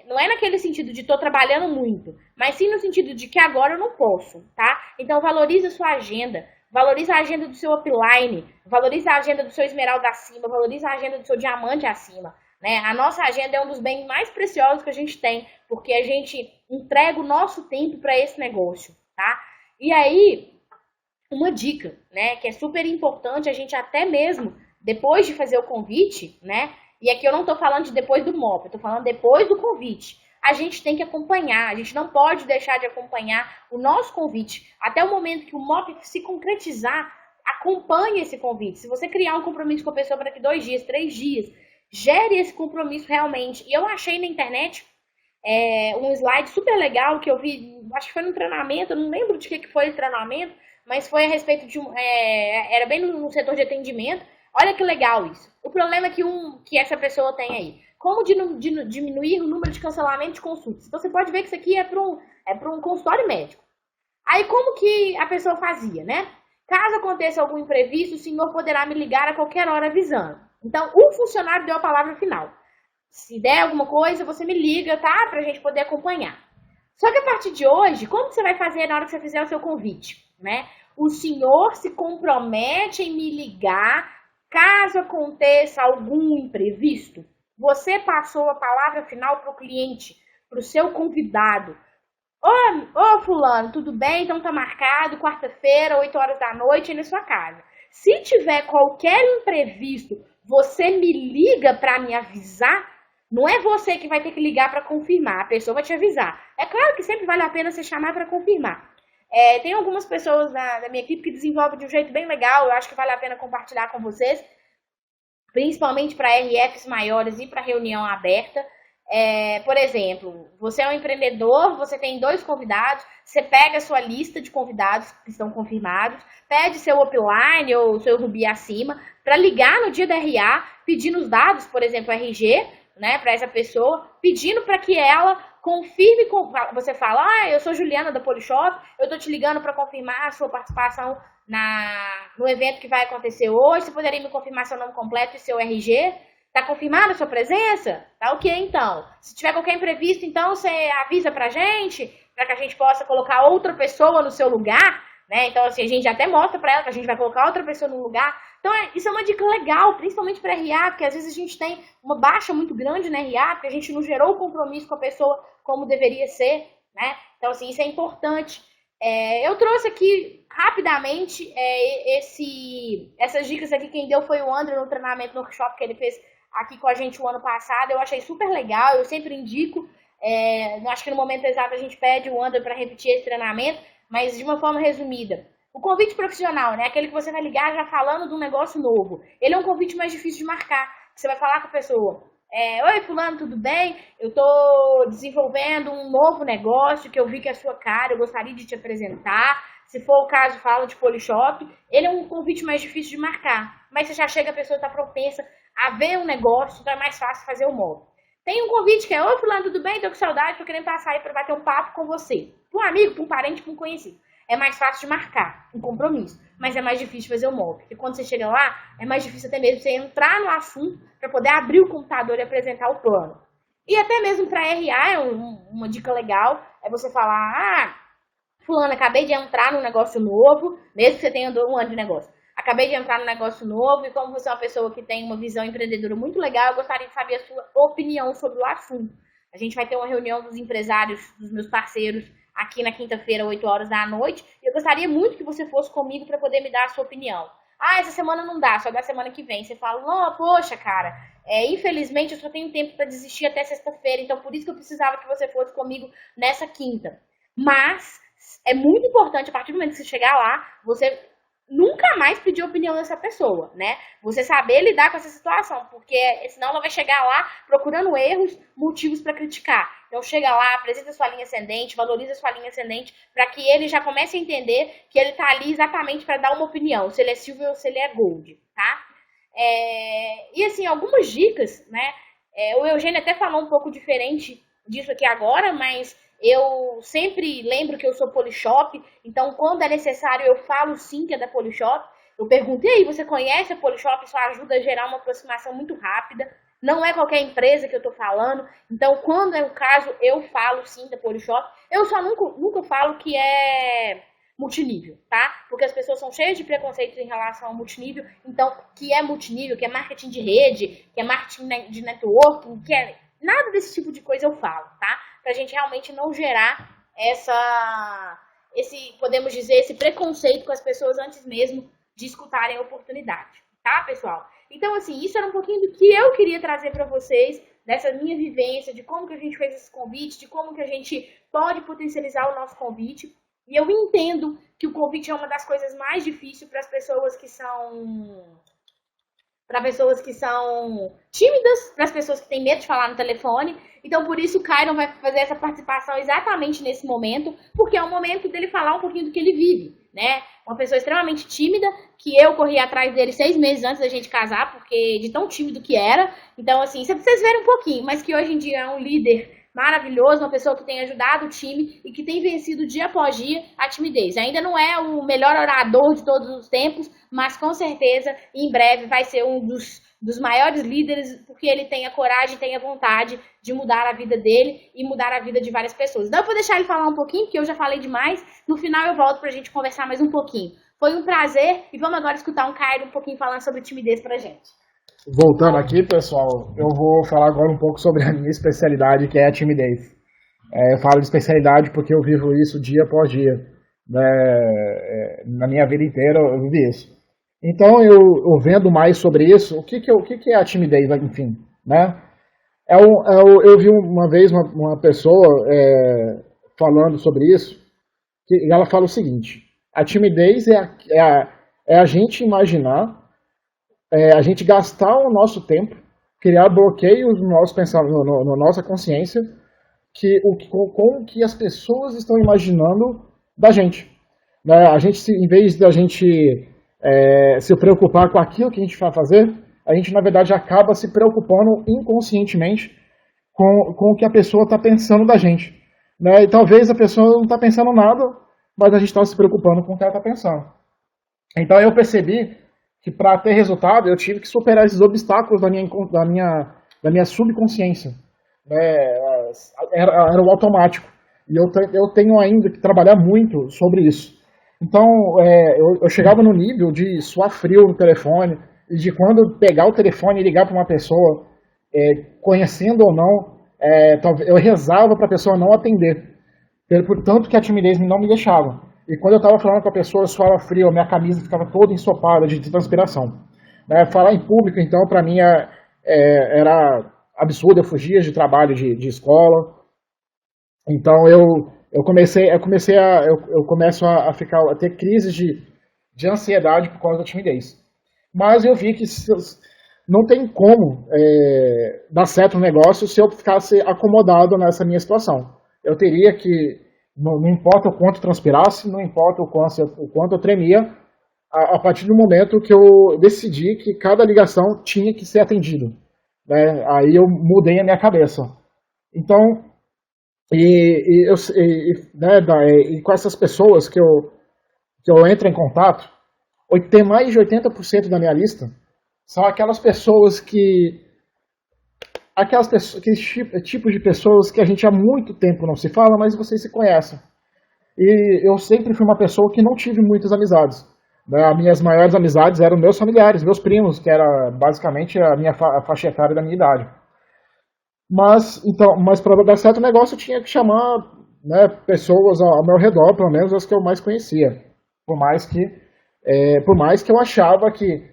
não é naquele sentido de tô trabalhando muito, mas sim no sentido de que agora eu não posso, tá? Então valorize a sua agenda, valorize a agenda do seu upline, valorize a agenda do seu esmeralda acima, valorize a agenda do seu diamante acima, né? A nossa agenda é um dos bens mais preciosos que a gente tem, porque a gente entrega o nosso tempo para esse negócio, tá? E aí, uma dica, né, que é super importante a gente até mesmo, depois de fazer o convite, né, e aqui eu não estou falando de depois do MOP, eu estou falando depois do convite, a gente tem que acompanhar, a gente não pode deixar de acompanhar o nosso convite, até o momento que o MOP se concretizar, acompanhe esse convite. Se você criar um compromisso com a pessoa para daqui 2 dias, 3 dias, gere esse compromisso realmente. E eu achei na internet um slide super legal que eu vi, acho que foi num treinamento, eu não lembro de que foi o treinamento, mas foi a respeito de era bem no setor de atendimento. Olha que legal isso. O problema é que essa pessoa tem aí. Como diminuir o número de cancelamento de consultas? Então você pode ver que isso aqui é para um consultório médico. Aí como que a pessoa fazia, né? Caso aconteça algum imprevisto, o senhor poderá me ligar a qualquer hora avisando. Então o funcionário deu a palavra final. Se der alguma coisa, você me liga, tá? Pra gente poder acompanhar. Só que a partir de hoje, como que você vai fazer na hora que você fizer o seu convite, né? O senhor se compromete em me ligar caso aconteça algum imprevisto. Você passou a palavra final para o cliente, para o seu convidado. Ô fulano, tudo bem? Então tá marcado, quarta-feira, 8 horas da noite, aí na sua casa. Se tiver qualquer imprevisto, você me liga para me avisar. Não é você que vai ter que ligar para confirmar, a pessoa vai te avisar. É claro que sempre vale a pena você chamar para confirmar. Tem algumas pessoas da minha equipe que desenvolvem de um jeito bem legal, eu acho que vale a pena compartilhar com vocês, principalmente para RFs maiores e para reunião aberta. Por exemplo, você é um empreendedor, você tem 2 convidados, você pega a sua lista de convidados que estão confirmados, pede seu upline ou seu Rubi acima para ligar no dia da RA, pedindo os dados, por exemplo, RG, né, para essa pessoa, pedindo para que ela confirme, você fala, eu sou Juliana da Polishop, eu tô te ligando para confirmar a sua participação no evento que vai acontecer hoje, você poderia me confirmar seu nome completo e seu RG? Tá confirmada a sua presença? Tá ok, então. Se tiver qualquer imprevisto, então você avisa pra gente, para que a gente possa colocar outra pessoa no seu lugar, né? Então, assim, a gente até mostra pra ela que a gente vai colocar outra pessoa no lugar. Então, isso é uma dica legal, principalmente para RA, porque às vezes a gente tem uma baixa muito grande na RA, porque a gente não gerou o compromisso com a pessoa como deveria ser, né? Então, assim, isso é importante. Eu trouxe aqui rapidamente essas dicas aqui. Quem deu foi o André no treinamento, no workshop que ele fez aqui com a gente o ano passado. Eu achei super legal, eu sempre indico. Acho que no momento exato a gente pede o André para repetir esse treinamento, mas de uma forma resumida. O convite profissional, né? Aquele que você vai ligar já falando de um negócio novo. Ele é um convite mais difícil de marcar. Você vai falar com a pessoa. Oi, fulano, tudo bem? Eu tô desenvolvendo um novo negócio que eu vi que é a sua cara, eu gostaria de te apresentar. Se for o caso, fala de Polishop. Ele é um convite mais difícil de marcar. Mas você já chega, a pessoa está propensa a ver um negócio, então é mais fácil fazer o móvel. Tem um convite que é, oi, fulano, tudo bem? Tô com saudade, tô querendo passar aí para bater um papo com você. Para um amigo, para um parente, para um conhecido. É mais fácil de marcar um compromisso, mas é mais difícil de fazer o móvel. Porque quando você chega lá, é mais difícil até mesmo você entrar no assunto para poder abrir o computador e apresentar o plano. E até mesmo para RA, é uma dica legal, é você falar, fulano, acabei de entrar num negócio novo, mesmo que você tenha 1 ano de negócio. Acabei de entrar num negócio novo e como você é uma pessoa que tem uma visão empreendedora muito legal, eu gostaria de saber a sua opinião sobre o assunto. A gente vai ter uma reunião dos empresários, dos meus parceiros, aqui na quinta-feira, 8 horas da noite, e eu gostaria muito que você fosse comigo para poder me dar a sua opinião. Ah, essa semana não dá, só da semana que vem. Você fala, não, poxa, cara, infelizmente eu só tenho tempo para desistir até sexta-feira, então por isso que eu precisava que você fosse comigo nessa quinta. Mas é muito importante, a partir do momento que você chegar lá, você nunca mais pedir a opinião dessa pessoa, né? Você saber lidar com essa situação, porque senão ela vai chegar lá procurando erros, motivos para criticar. Então chega lá, apresenta sua linha ascendente, valoriza sua linha ascendente, para que ele já comece a entender que ele tá ali exatamente para dar uma opinião, se ele é Silver ou se ele é Gold, tá? E assim, algumas dicas, né? O Eugênio até falou um pouco diferente disso aqui agora, mas eu sempre lembro que eu sou Polishop, então quando é necessário eu falo sim que é da Polishop. Eu perguntei aí, você conhece a Polishop? Isso ajuda a gerar uma aproximação muito rápida. Não é qualquer empresa que eu tô falando. Então, quando é o caso, eu falo sim da Polishop. Eu só nunca falo que é multinível, tá? Porque as pessoas são cheias de preconceitos em relação ao multinível. Então, que é multinível, que é marketing de rede, que é marketing de networking, que é nada desse tipo de coisa eu falo, tá? Pra gente realmente não gerar podemos dizer, esse preconceito com as pessoas antes mesmo de escutarem a oportunidade, tá, pessoal? Então, assim, isso era um pouquinho do que eu queria trazer para vocês, dessa minha vivência, de como que a gente fez esse convite, de como que a gente pode potencializar o nosso convite. E eu entendo que o convite é uma das coisas mais difíceis para as pessoas que são tímidas, para as pessoas que têm medo de falar no telefone. Então, por isso, o Kyron vai fazer essa participação exatamente nesse momento, porque é o momento dele falar um pouquinho do que ele vive, né? Uma pessoa extremamente tímida, que eu corri atrás dele 6 meses antes da gente casar, porque de tão tímido que era. Então, assim, vocês verem um pouquinho, mas que hoje em dia é um líder maravilhoso, uma pessoa que tem ajudado o time e que tem vencido dia após dia a timidez. Ainda não é o melhor orador de todos os tempos, mas com certeza, em breve, vai ser um dos maiores líderes, porque ele tem a coragem, tem a vontade de mudar a vida dele e mudar a vida de várias pessoas. Então eu vou deixar ele falar um pouquinho, porque eu já falei demais. No final eu volto pra gente conversar mais um pouquinho. Foi um prazer e vamos agora escutar um Kyron um pouquinho falando sobre timidez pra gente. Voltando aqui, pessoal, eu vou falar agora um pouco sobre a minha especialidade, que é a timidez. Eu falo de especialidade porque eu vivo isso dia após dia. Né? Na minha vida inteira eu vivi isso. Então, eu vendo mais sobre isso, o que é a timidez, enfim, né? Eu vi uma vez uma pessoa falando sobre isso, e ela fala o seguinte: a timidez é a gente imaginar, a gente gastar o nosso tempo, criar bloqueios no nosso pensamento, na nossa consciência, com o que as pessoas estão imaginando da gente. Né? A gente, em vez da gente se preocupar com aquilo que a gente vai fazer, a gente, na verdade, acaba se preocupando inconscientemente com o que a pessoa está pensando da gente. Né? E talvez a pessoa não está pensando nada, mas a gente está se preocupando com o que ela está pensando. Então eu percebi que para ter resultado eu tive que superar esses obstáculos da minha subconsciência. Era o automático. E eu tenho ainda que trabalhar muito sobre isso. Então, eu chegava no nível de suar frio no telefone, e de quando eu pegar o telefone e ligar para uma pessoa, conhecendo ou não, eu rezava para a pessoa não atender. Tanto que a timidez não me deixava. E quando eu estava falando com a pessoa, eu suava frio, a minha camisa ficava toda ensopada de transpiração. Né? Falar em público, então, para mim era absurdo. Eu fugia de trabalho de escola. Então eu começo a ter crises de ansiedade por causa da timidez. Mas eu vi que não tem como dar certo o negócio se eu ficasse acomodado nessa minha situação. Eu teria que, não importa o quanto transpirasse, não importa o quanto eu tremia, a partir do momento que eu decidi que cada ligação tinha que ser atendida. Né? Aí eu mudei a minha cabeça. Então, e com essas pessoas que eu entro em contato, tem mais de 80% da minha lista são aqueles tipos de pessoas que a gente há muito tempo não se fala, mas vocês se conhecem. E eu sempre fui uma pessoa que não tive muitas amizades. Né? As minhas maiores amizades eram meus familiares, meus primos, que era basicamente a minha faixa etária da minha idade. Mas para dar certo o negócio eu tinha que chamar né, pessoas ao meu redor, pelo menos as que eu mais conhecia. Por mais que eu achava que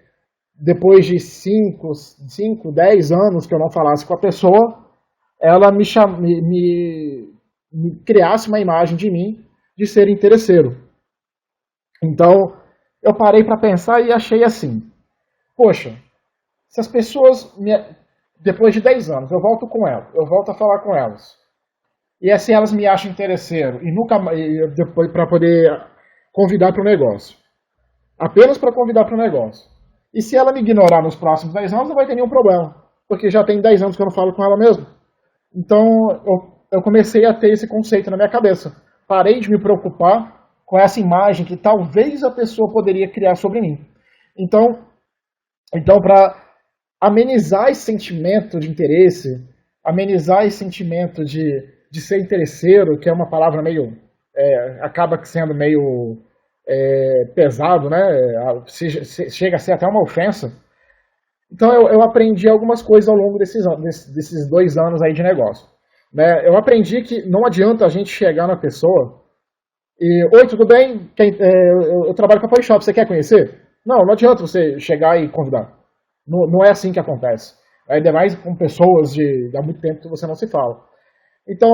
depois de 5, 10 anos que eu não falasse com a pessoa, ela me criasse uma imagem de mim de ser interesseiro. Então, eu parei para pensar e achei assim, poxa, se as pessoas, depois de 10 anos, eu volto com elas, eu volto a falar com elas, e assim elas me acham interesseiro, e nunca depois para poder convidar para o negócio, apenas para convidar para o negócio. E se ela me ignorar nos próximos 10 anos, não vai ter nenhum problema, porque já tem 10 anos que eu não falo com ela mesmo. Então, eu comecei a ter esse conceito na minha cabeça. Parei de me preocupar com essa imagem que talvez a pessoa poderia criar sobre mim. Então para amenizar esse sentimento de interesse, amenizar esse sentimento de ser interesseiro, que é uma palavra meio, acaba sendo meio pesado, né? Chega a ser até uma ofensa. Então eu aprendi algumas coisas ao longo desses 2 anos aí de negócio. Né? Eu aprendi que não adianta a gente chegar na pessoa e, oi, tudo bem? Eu trabalho com a Polishop, você quer conhecer? Não adianta você chegar e convidar. Não é assim que acontece. Ainda mais com pessoas há muito tempo que você não se fala. Então,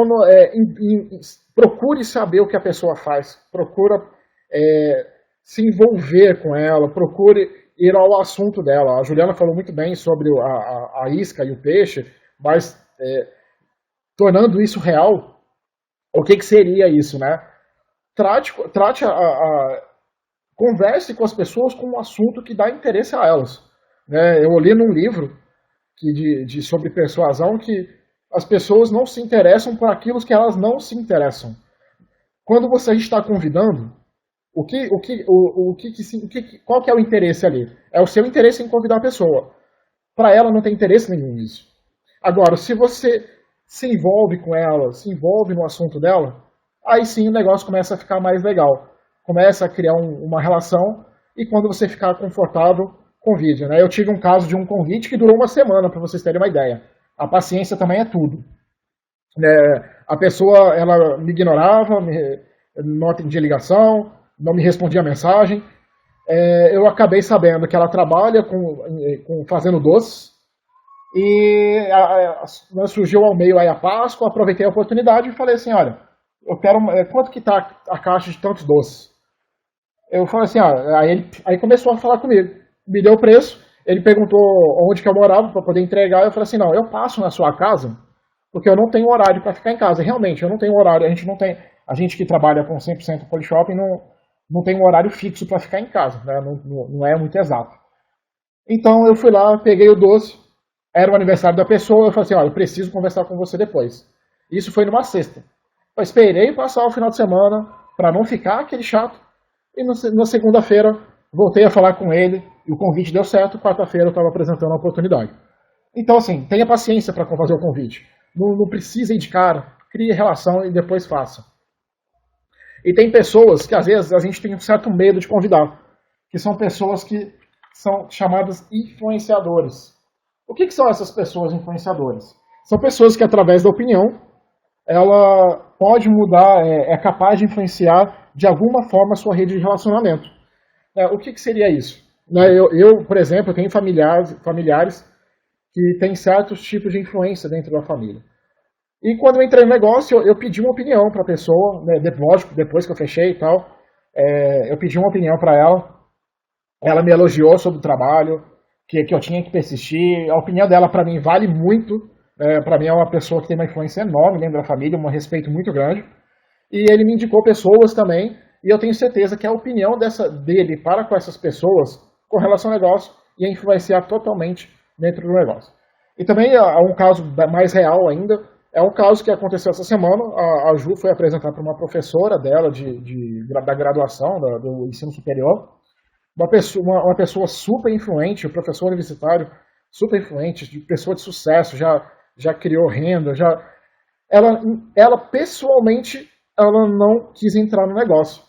procure saber o que a pessoa faz. Procura se envolver com ela. Procure ir ao assunto dela. A Juliana falou muito bem sobre a isca e o peixe, mas tornando isso real, o que seria isso, né? Converse com as pessoas com um assunto que dá interesse a elas. Né? Eu li num livro sobre persuasão que as pessoas não se interessam por aquilo que elas não se interessam. Quando você está convidando, qual que é o interesse ali? É o seu interesse em convidar a pessoa. Para ela não tem interesse nenhum nisso. Agora, se você se envolve com ela, se envolve no assunto dela, aí sim o negócio começa a ficar mais legal. Começa a criar uma relação e quando você ficar confortável, convide. Né? Eu tive um caso de um convite que durou uma semana, para vocês terem uma ideia. A paciência também é tudo. A pessoa ela me ignorava, não atendia ligação, não me respondia a mensagem. Eu acabei sabendo que ela trabalha fazendo doces e surgiu ao meio aí a Páscoa, aproveitei a oportunidade e falei assim, olha, eu quero, quanto que tá a caixa de tantos doces? Eu falei assim, aí começou a falar comigo, me deu o preço, ele perguntou onde que eu morava para poder entregar, eu falei assim, não, eu passo na sua casa, porque eu não tenho horário para ficar em casa, realmente, eu não tenho horário, a gente que trabalha com 100% Polishop não tem um horário fixo para ficar em casa, né? Não é muito exato. Então eu fui lá, peguei o doce, era o aniversário da pessoa, eu falei assim, olha, eu preciso conversar com você depois. Isso foi numa sexta. Eu esperei passar o final de semana para não ficar aquele chato, e na segunda-feira voltei a falar com ele, e o convite deu certo, quarta-feira eu estava apresentando a oportunidade. Então assim, tenha paciência para fazer o convite. Não precisa ir de cara, crie relação e depois faça. E tem pessoas que às vezes a gente tem um certo medo de convidar, que são pessoas que são chamadas influenciadores. O que são essas pessoas influenciadoras? São pessoas que através da opinião, ela pode mudar, é capaz de influenciar de alguma forma a sua rede de relacionamento. O que seria isso? Eu, por exemplo, tenho familiares que têm certos tipos de influência dentro da família. E quando eu entrei no negócio, eu pedi uma opinião para a pessoa, né, lógico, depois que eu fechei e tal, eu pedi uma opinião para ela me elogiou sobre o trabalho, que eu tinha que persistir, a opinião dela para mim vale muito, para mim é uma pessoa que tem uma influência enorme dentro da família, um respeito muito grande, e ele me indicou pessoas também, e eu tenho certeza que a opinião dele para com essas pessoas, com relação ao negócio, ia influenciar totalmente dentro do negócio. E também há um caso mais real ainda, é um caso que aconteceu essa semana, a Ju foi apresentada para uma professora dela da graduação, do ensino superior, uma pessoa super influente, um professor universitário super influente, pessoa de sucesso, já criou renda, ela pessoalmente ela não quis entrar no negócio,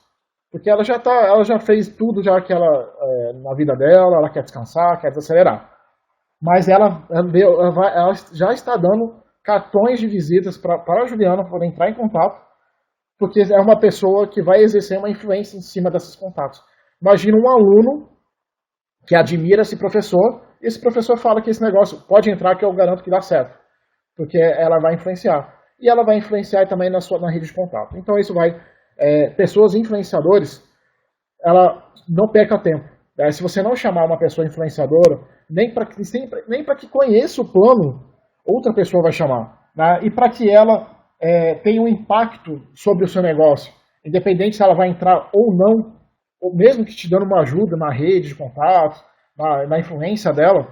porque ela já fez tudo já que na vida dela, ela quer descansar, quer desacelerar, mas ela já está dando cartões de visitas para a Juliana poder entrar em contato porque é uma pessoa que vai exercer uma influência em cima desses contatos. Imagina um aluno que admira esse professor, e esse professor fala que esse negócio pode entrar, que eu garanto que dá certo, porque ela vai influenciar. E ela vai influenciar também na rede de contato. Então isso vai... pessoas influenciadores, ela não perca tempo. Se você não chamar uma pessoa influenciadora, nem para que conheça o plano, outra pessoa vai chamar. Né? E para que ela tenha um impacto sobre o seu negócio, independente se ela vai entrar ou não, ou mesmo que te dando uma ajuda na rede de contatos, na influência dela,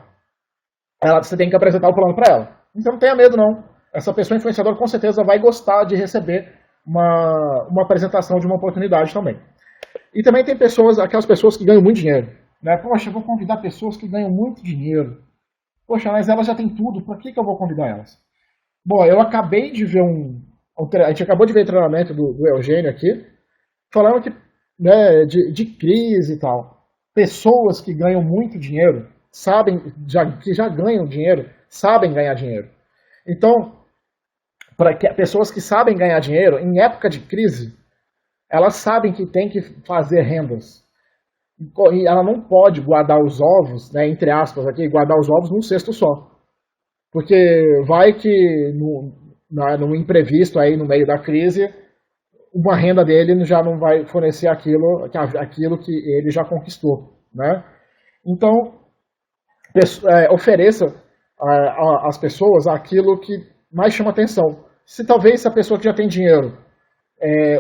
você tem que apresentar o plano para ela. Então não tenha medo não. Essa pessoa influenciadora com certeza vai gostar de receber uma apresentação de uma oportunidade também. E também tem aquelas pessoas que ganham muito dinheiro. Né? Poxa, eu vou convidar pessoas que ganham muito dinheiro. Poxa, mas elas já têm tudo, por que eu vou convidar elas? Bom, eu acabei de ver a gente acabou de ver o treinamento do Eugênio aqui, falando que, né, de crise e tal. Pessoas que ganham muito dinheiro, que já ganham dinheiro, sabem ganhar dinheiro. Então, pessoas que sabem ganhar dinheiro, em época de crise, elas sabem que tem que fazer rendas. E ela não pode guardar os ovos, né, entre aspas aqui, guardar os ovos num cesto só. Porque vai que no imprevisto aí no meio da crise, uma renda dele já não vai fornecer aquilo que ele já conquistou. Né? Então, ofereça às pessoas aquilo que mais chama atenção. Se talvez a pessoa que já tem dinheiro,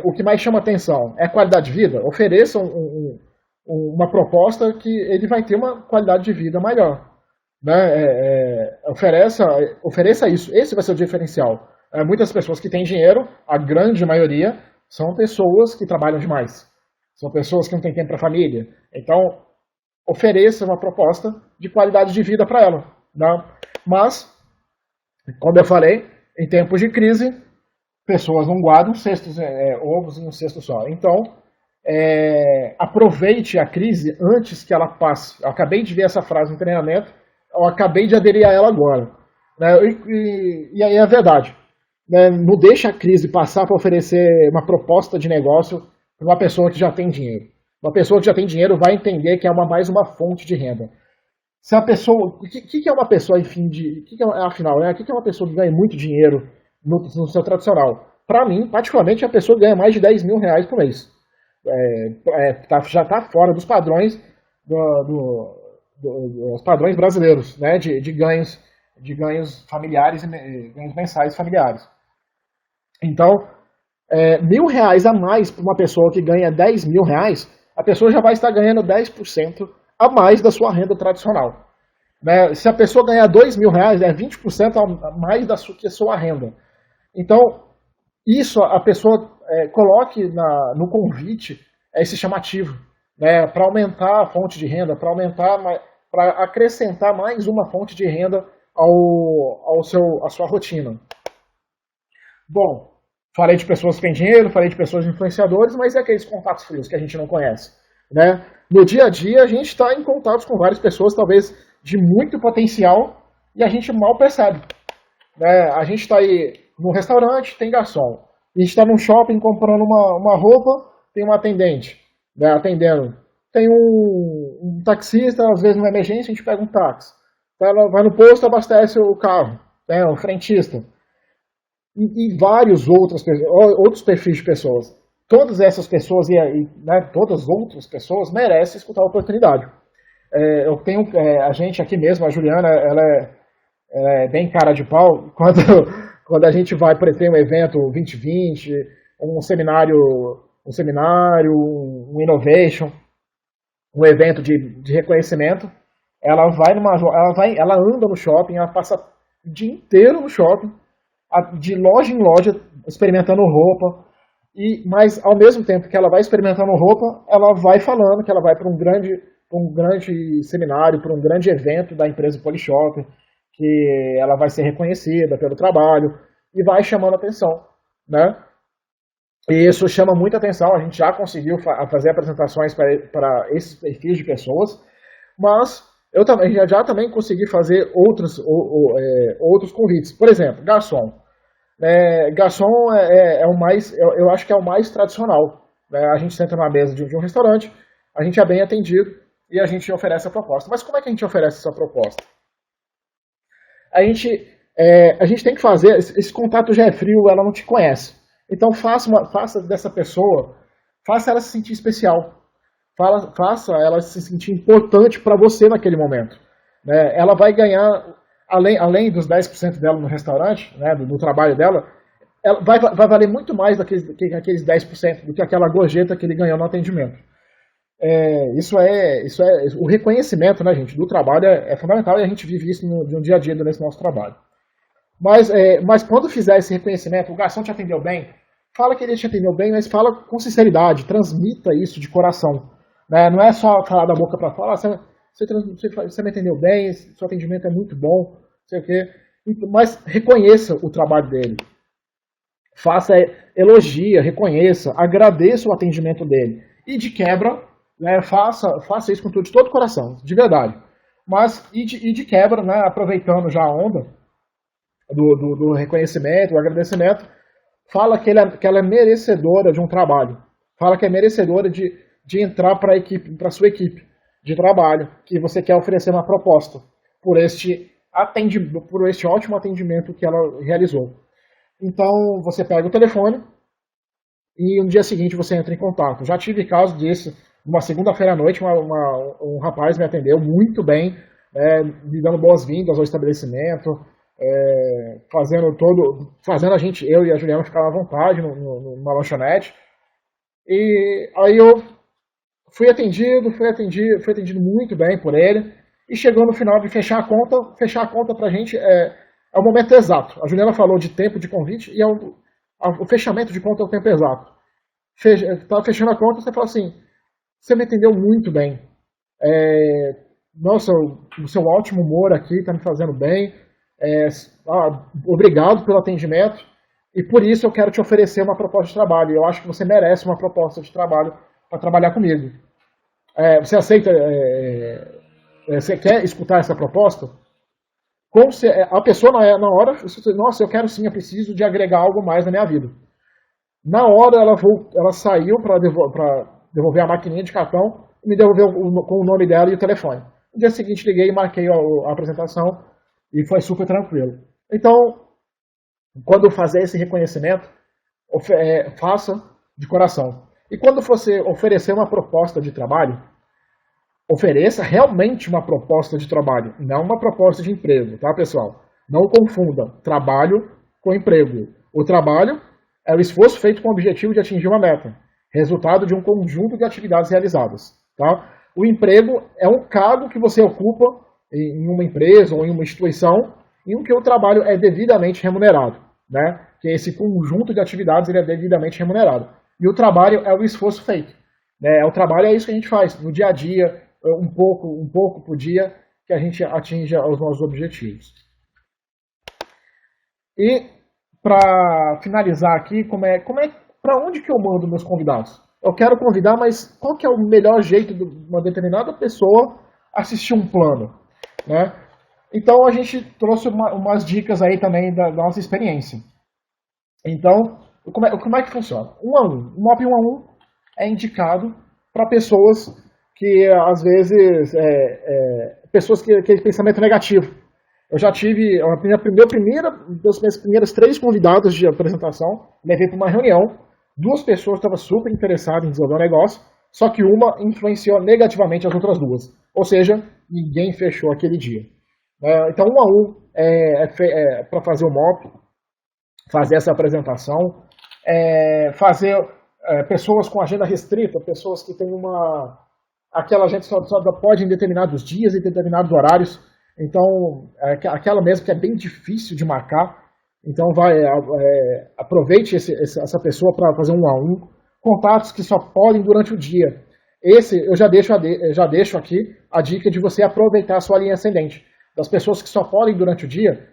o que mais chama atenção é a qualidade de vida, ofereça uma proposta que ele vai ter uma qualidade de vida melhor. Né? Ofereça isso. Esse vai ser o diferencial. Muitas pessoas que têm dinheiro, a grande maioria, são pessoas que trabalham demais. São pessoas que não têm tempo para a família. Então, ofereça uma proposta de qualidade de vida para ela. Né? Mas, como eu falei, em tempos de crise, pessoas não guardam ovos em um cesto só. Então, aproveite a crise antes que ela passe. Eu acabei de ver essa frase no treinamento, eu acabei de aderir a ela agora. Né? E aí é verdade. Né? Não deixa a crise passar para oferecer uma proposta de negócio para uma pessoa que já tem dinheiro. Uma pessoa que já tem dinheiro vai entender que é mais uma fonte de renda. Se a pessoa, o que é uma pessoa, enfim, afinal, né? O que é uma pessoa que ganha muito dinheiro no seu tradicional? Para mim, particularmente, a pessoa ganha mais de 10 mil reais por mês. Já está fora dos padrões dos padrões brasileiros, né? De ganhos familiares e ganhos mensais familiares. Então, R$1.000 a mais para uma pessoa que ganha 10 mil reais, a pessoa já vai estar ganhando 10% a mais da sua renda tradicional. Né? Se a pessoa ganhar R$2.000, é 20% a mais que a sua renda. Então, isso a pessoa coloque no convite esse chamativo, né? Para aumentar a fonte de renda, para acrescentar mais uma fonte de renda à sua rotina. Bom, falei de pessoas que têm dinheiro, falei de pessoas influenciadores, mas é aqueles contatos frios que a gente não conhece. Né? No dia a dia, a gente está em contatos com várias pessoas, talvez de muito potencial, e a gente mal percebe. Né? A gente está aí no restaurante, tem garçom. A gente está num shopping comprando uma roupa, tem uma atendente, né, atendendo. Tem um taxista, às vezes numa emergência, a gente pega um táxi. Ela vai no posto, abastece o carro, né, o frentista. E vários outros perfis de pessoas. Todas essas pessoas né, todas as outras pessoas merecem escutar a oportunidade. Eu tenho a gente aqui mesmo, a Juliana, ela é bem cara de pau. Quando a gente vai para ter um evento 2020, um seminário, um innovation, um evento de reconhecimento, ela anda no shopping, ela passa o dia inteiro no shopping, de loja em loja, experimentando roupa, mas ao mesmo tempo que ela vai experimentando roupa, ela vai falando que ela vai para um grande seminário, para um grande evento da empresa Polishop, que ela vai ser reconhecida pelo trabalho, e vai chamando atenção. Né? E isso chama muita atenção, a gente já conseguiu fazer apresentações para esses perfis de pessoas, mas eu já também consegui fazer outros convites. Por exemplo, garçom. Garçom é o mais, eu acho que é o mais tradicional. Né? A gente senta numa mesa de um restaurante, a gente é bem atendido e a gente oferece a proposta. Mas como é que a gente oferece essa proposta? A gente tem que fazer, esse contato já é frio, ela não te conhece. Então faça dessa pessoa, faça ela se sentir especial. Faça ela se sentir importante para você naquele momento. Né? Ela vai ganhar, além dos 10% dela no restaurante, né, do trabalho dela, ela vai valer muito mais aqueles 10% do que aquela gorjeta que ele ganhou no atendimento. Isso é o reconhecimento, né, gente, do trabalho é fundamental e a gente vive isso no dia a dia nesse nosso trabalho. Mas quando fizer esse reconhecimento, o garçom te atendeu bem, fala que ele te atendeu bem, mas fala com sinceridade, transmita isso de coração. Né? Não é só falar da boca para fora, você me atendeu bem, seu atendimento é muito bom, não sei o quê. Mas reconheça o trabalho dele. Elogia, reconheça, agradeça o atendimento dele. E de quebra, né, faça isso com de todo o coração, de verdade. Mas, e de quebra, né, aproveitando já a onda do reconhecimento, do agradecimento, fala que ela é merecedora de um trabalho. Fala que é merecedora de entrar para a sua equipe de trabalho, que você quer oferecer uma proposta por este ótimo atendimento que ela realizou. Então, você pega o telefone e no dia seguinte você entra em contato. Já tive caso disso, numa segunda-feira à noite, um rapaz me atendeu muito bem, me dando boas-vindas ao estabelecimento, fazendo eu e a Juliana ficar à vontade numa lanchonete. E aí eu fui atendido muito bem por ele. E chegou no final de fechar a conta pra gente é o momento exato. A Juliana falou de tempo de convite e o fechamento de conta é o tempo exato. Estava fechando a conta, você fala assim, você me atendeu muito bem. Nossa, o seu ótimo humor aqui está me fazendo bem. Obrigado pelo atendimento. E por isso eu quero te oferecer uma proposta de trabalho. Eu acho que você merece uma proposta de trabalho para trabalhar comigo. Você aceita? Você quer escutar essa proposta? A pessoa na hora, nossa, eu quero sim, eu preciso de agregar algo mais na minha vida. Na hora ela saiu para devolver a maquininha de cartão e me devolveu com o nome dela e o telefone. No dia seguinte liguei e marquei a apresentação e foi super tranquilo. Então, quando fazer esse reconhecimento, faça de coração. E quando você oferecer uma proposta de trabalho, ofereça realmente uma proposta de trabalho, não uma proposta de emprego, tá, pessoal? Não confunda trabalho com emprego. O trabalho é o esforço feito com o objetivo de atingir uma meta, resultado de um conjunto de atividades realizadas, tá? O emprego é um cargo que você ocupa em uma empresa ou em uma instituição em que o trabalho é devidamente remunerado, né? Que esse conjunto de atividades ele é devidamente remunerado. E o trabalho é o esforço feito. Né? O trabalho é isso que a gente faz no dia a dia, um pouco por dia, que a gente atinja os nossos objetivos. E para finalizar aqui, para onde que eu mando meus convidados? Eu quero convidar, mas qual que é o melhor jeito de uma determinada pessoa assistir um plano? Né? Então a gente trouxe umas dicas aí também da nossa experiência. Então, como é que funciona? 1 a 1. O MOP 1 a 1 é indicado para pessoas que, às vezes, pessoas que têm pensamento negativo. Eu já tive, das minhas primeiras 3 convidados de apresentação, levei para uma reunião, 2 pessoas estavam super interessadas em desenvolver um negócio, só que uma influenciou negativamente as outras 2. Ou seja, ninguém fechou aquele dia. Então, 1 a 1 para fazer o MOP, fazer essa apresentação, fazer pessoas com agenda restrita, pessoas que têm aquela gente só pode em determinados dias, em determinados horários, então aquela mesmo que é bem difícil de marcar, então aproveite essa pessoa para fazer 1 a 1, contatos que só podem durante o dia. Eu já deixo aqui a dica de você aproveitar a sua linha ascendente. Das pessoas que só podem durante o dia,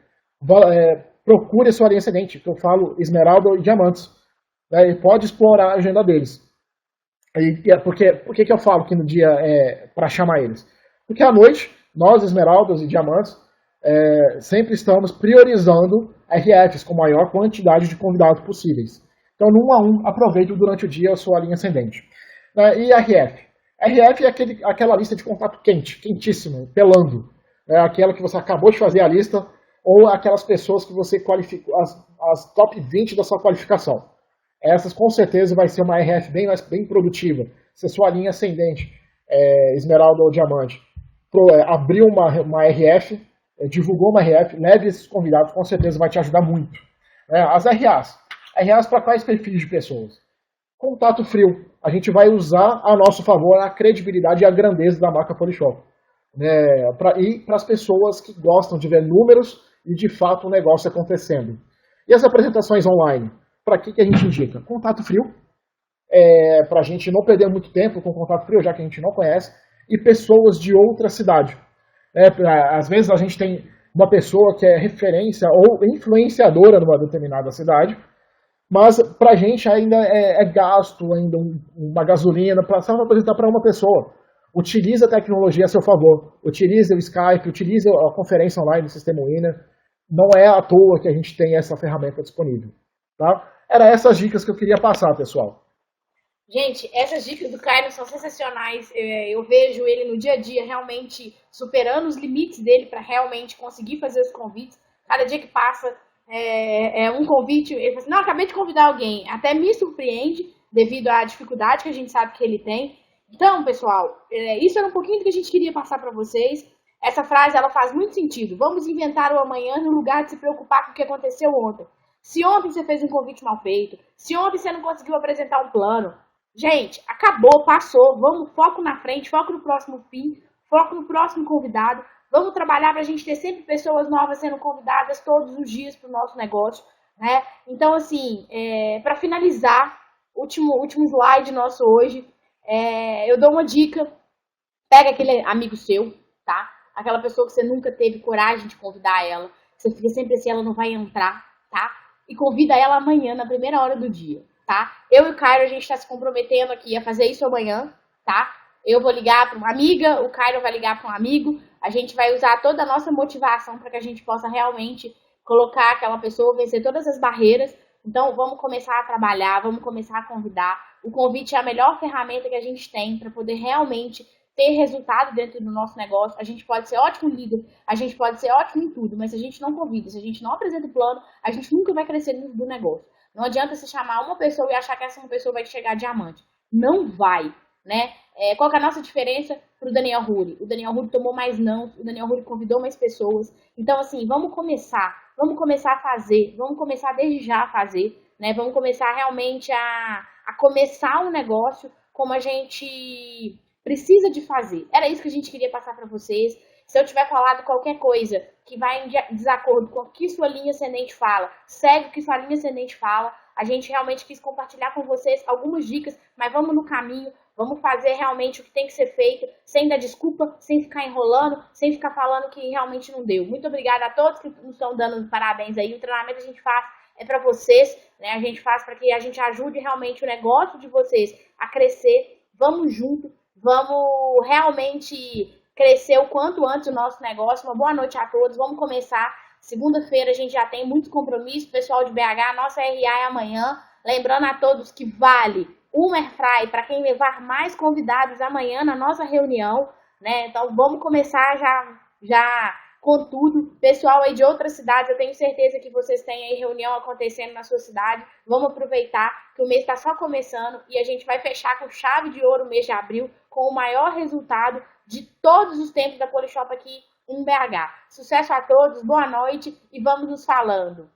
procure a sua linha ascendente, que eu falo esmeralda e diamantes. E pode explorar a agenda deles. Por que eu falo que no dia é para chamar eles? Porque à noite, nós, esmeraldas e diamantes, sempre estamos priorizando RFs com maior quantidade de convidados possíveis. Então, no 1 a 1, aproveite durante o dia a sua linha ascendente. E RF? RF é aquela lista de contato quente, quentíssima, pelando. É aquela que você acabou de fazer a lista, ou aquelas pessoas que você qualificou, as top 20 da sua qualificação. Essas com certeza vai ser uma RF bem produtiva. Se a sua linha ascendente, esmeralda ou diamante, abriu uma RF, divulgou uma RF, leve esses convidados, com certeza vai te ajudar muito. As RAs. RAs para quais perfis de pessoas? Contato frio. A gente vai usar a nosso favor a credibilidade e a grandeza da marca Polishop. E para as pessoas que gostam de ver números e de fato o negócio acontecendo. E as apresentações online? Para que a gente indica? Contato frio, para a gente não perder muito tempo com contato frio, já que a gente não conhece, e pessoas de outra cidade. Às vezes a gente tem uma pessoa que é referência ou influenciadora numa determinada cidade, mas para a gente ainda é gasto ainda uma gasolina para só apresentar para uma pessoa. Utilize a tecnologia a seu favor. Utilize o Skype, utilize a conferência online do Sistema Winner. Não é à toa que a gente tem essa ferramenta disponível. Tá? Era essas dicas que eu queria passar, pessoal. Gente, essas dicas do Caio são sensacionais. Eu vejo ele no dia a dia realmente superando os limites dele para realmente conseguir fazer os convites. Cada dia que passa um convite, ele fala assim, não, acabei de convidar alguém. Até me surpreende devido à dificuldade que a gente sabe que ele tem. Então, pessoal, isso era um pouquinho do que a gente queria passar para vocês. Essa frase, ela faz muito sentido. Vamos inventar o amanhã no lugar de se preocupar com o que aconteceu ontem. Se ontem você fez um convite mal feito, se ontem você não conseguiu apresentar um plano, gente, acabou, passou, vamos, foco na frente, foco no próximo fim, foco no próximo convidado, vamos trabalhar para a gente ter sempre pessoas novas sendo convidadas todos os dias para o nosso negócio, né? Então, assim, para finalizar, último slide nosso hoje, eu dou uma dica, pega aquele amigo seu, tá? Aquela pessoa que você nunca teve coragem de convidar ela, você fica sempre assim, ela não vai entrar, tá? E convida ela amanhã, na primeira hora do dia, tá? Eu e o Caio, a gente está se comprometendo aqui a fazer isso amanhã, tá? Eu vou ligar para uma amiga, o Caio vai ligar para um amigo, a gente vai usar toda a nossa motivação para que a gente possa realmente colocar aquela pessoa, vencer todas as barreiras. Então, vamos começar a trabalhar, vamos começar a convidar. O convite é a melhor ferramenta que a gente tem para poder realmente ter resultado dentro do nosso negócio. A gente pode ser ótimo líder, a gente pode ser ótimo em tudo, mas se a gente não convida, se a gente não apresenta o plano, a gente nunca vai crescer dentro do negócio. Não adianta você chamar uma pessoa e achar que essa uma pessoa vai chegar a diamante. Não vai, né? Qual que é a nossa diferença para o Daniel Huri? O Daniel Huri tomou mais não, o Daniel Huri convidou mais pessoas. Então, assim, vamos começar a fazer, vamos começar desde já a fazer, né? Vamos começar realmente a começar um negócio como a gente precisa de fazer. Era isso que a gente queria passar para vocês. Se eu tiver falado qualquer coisa que vai em desacordo com o que sua linha ascendente fala, segue o que sua linha ascendente fala. A gente realmente quis compartilhar com vocês algumas dicas, mas vamos no caminho, vamos fazer realmente o que tem que ser feito, sem dar desculpa, sem ficar enrolando, sem ficar falando que realmente não deu. Muito obrigada a todos que nos estão dando parabéns aí. O treinamento a gente faz para vocês, né? A gente faz para que a gente ajude realmente o negócio de vocês a crescer. Vamos junto, vamos realmente crescer o quanto antes o nosso negócio. Uma boa noite a todos. Vamos começar. Segunda-feira a gente já tem muito compromisso. Pessoal de BH, nossa RA é amanhã. Lembrando a todos que vale um airfry para quem levar mais convidados amanhã na nossa reunião, né? Então vamos começar já com tudo. Pessoal aí de outras cidades, eu tenho certeza que vocês têm aí reunião acontecendo na sua cidade. Vamos aproveitar que o mês está só começando e a gente vai fechar com chave de ouro o mês de abril com o maior resultado de todos os tempos da Polishop aqui em BH. Sucesso a todos, boa noite e vamos nos falando.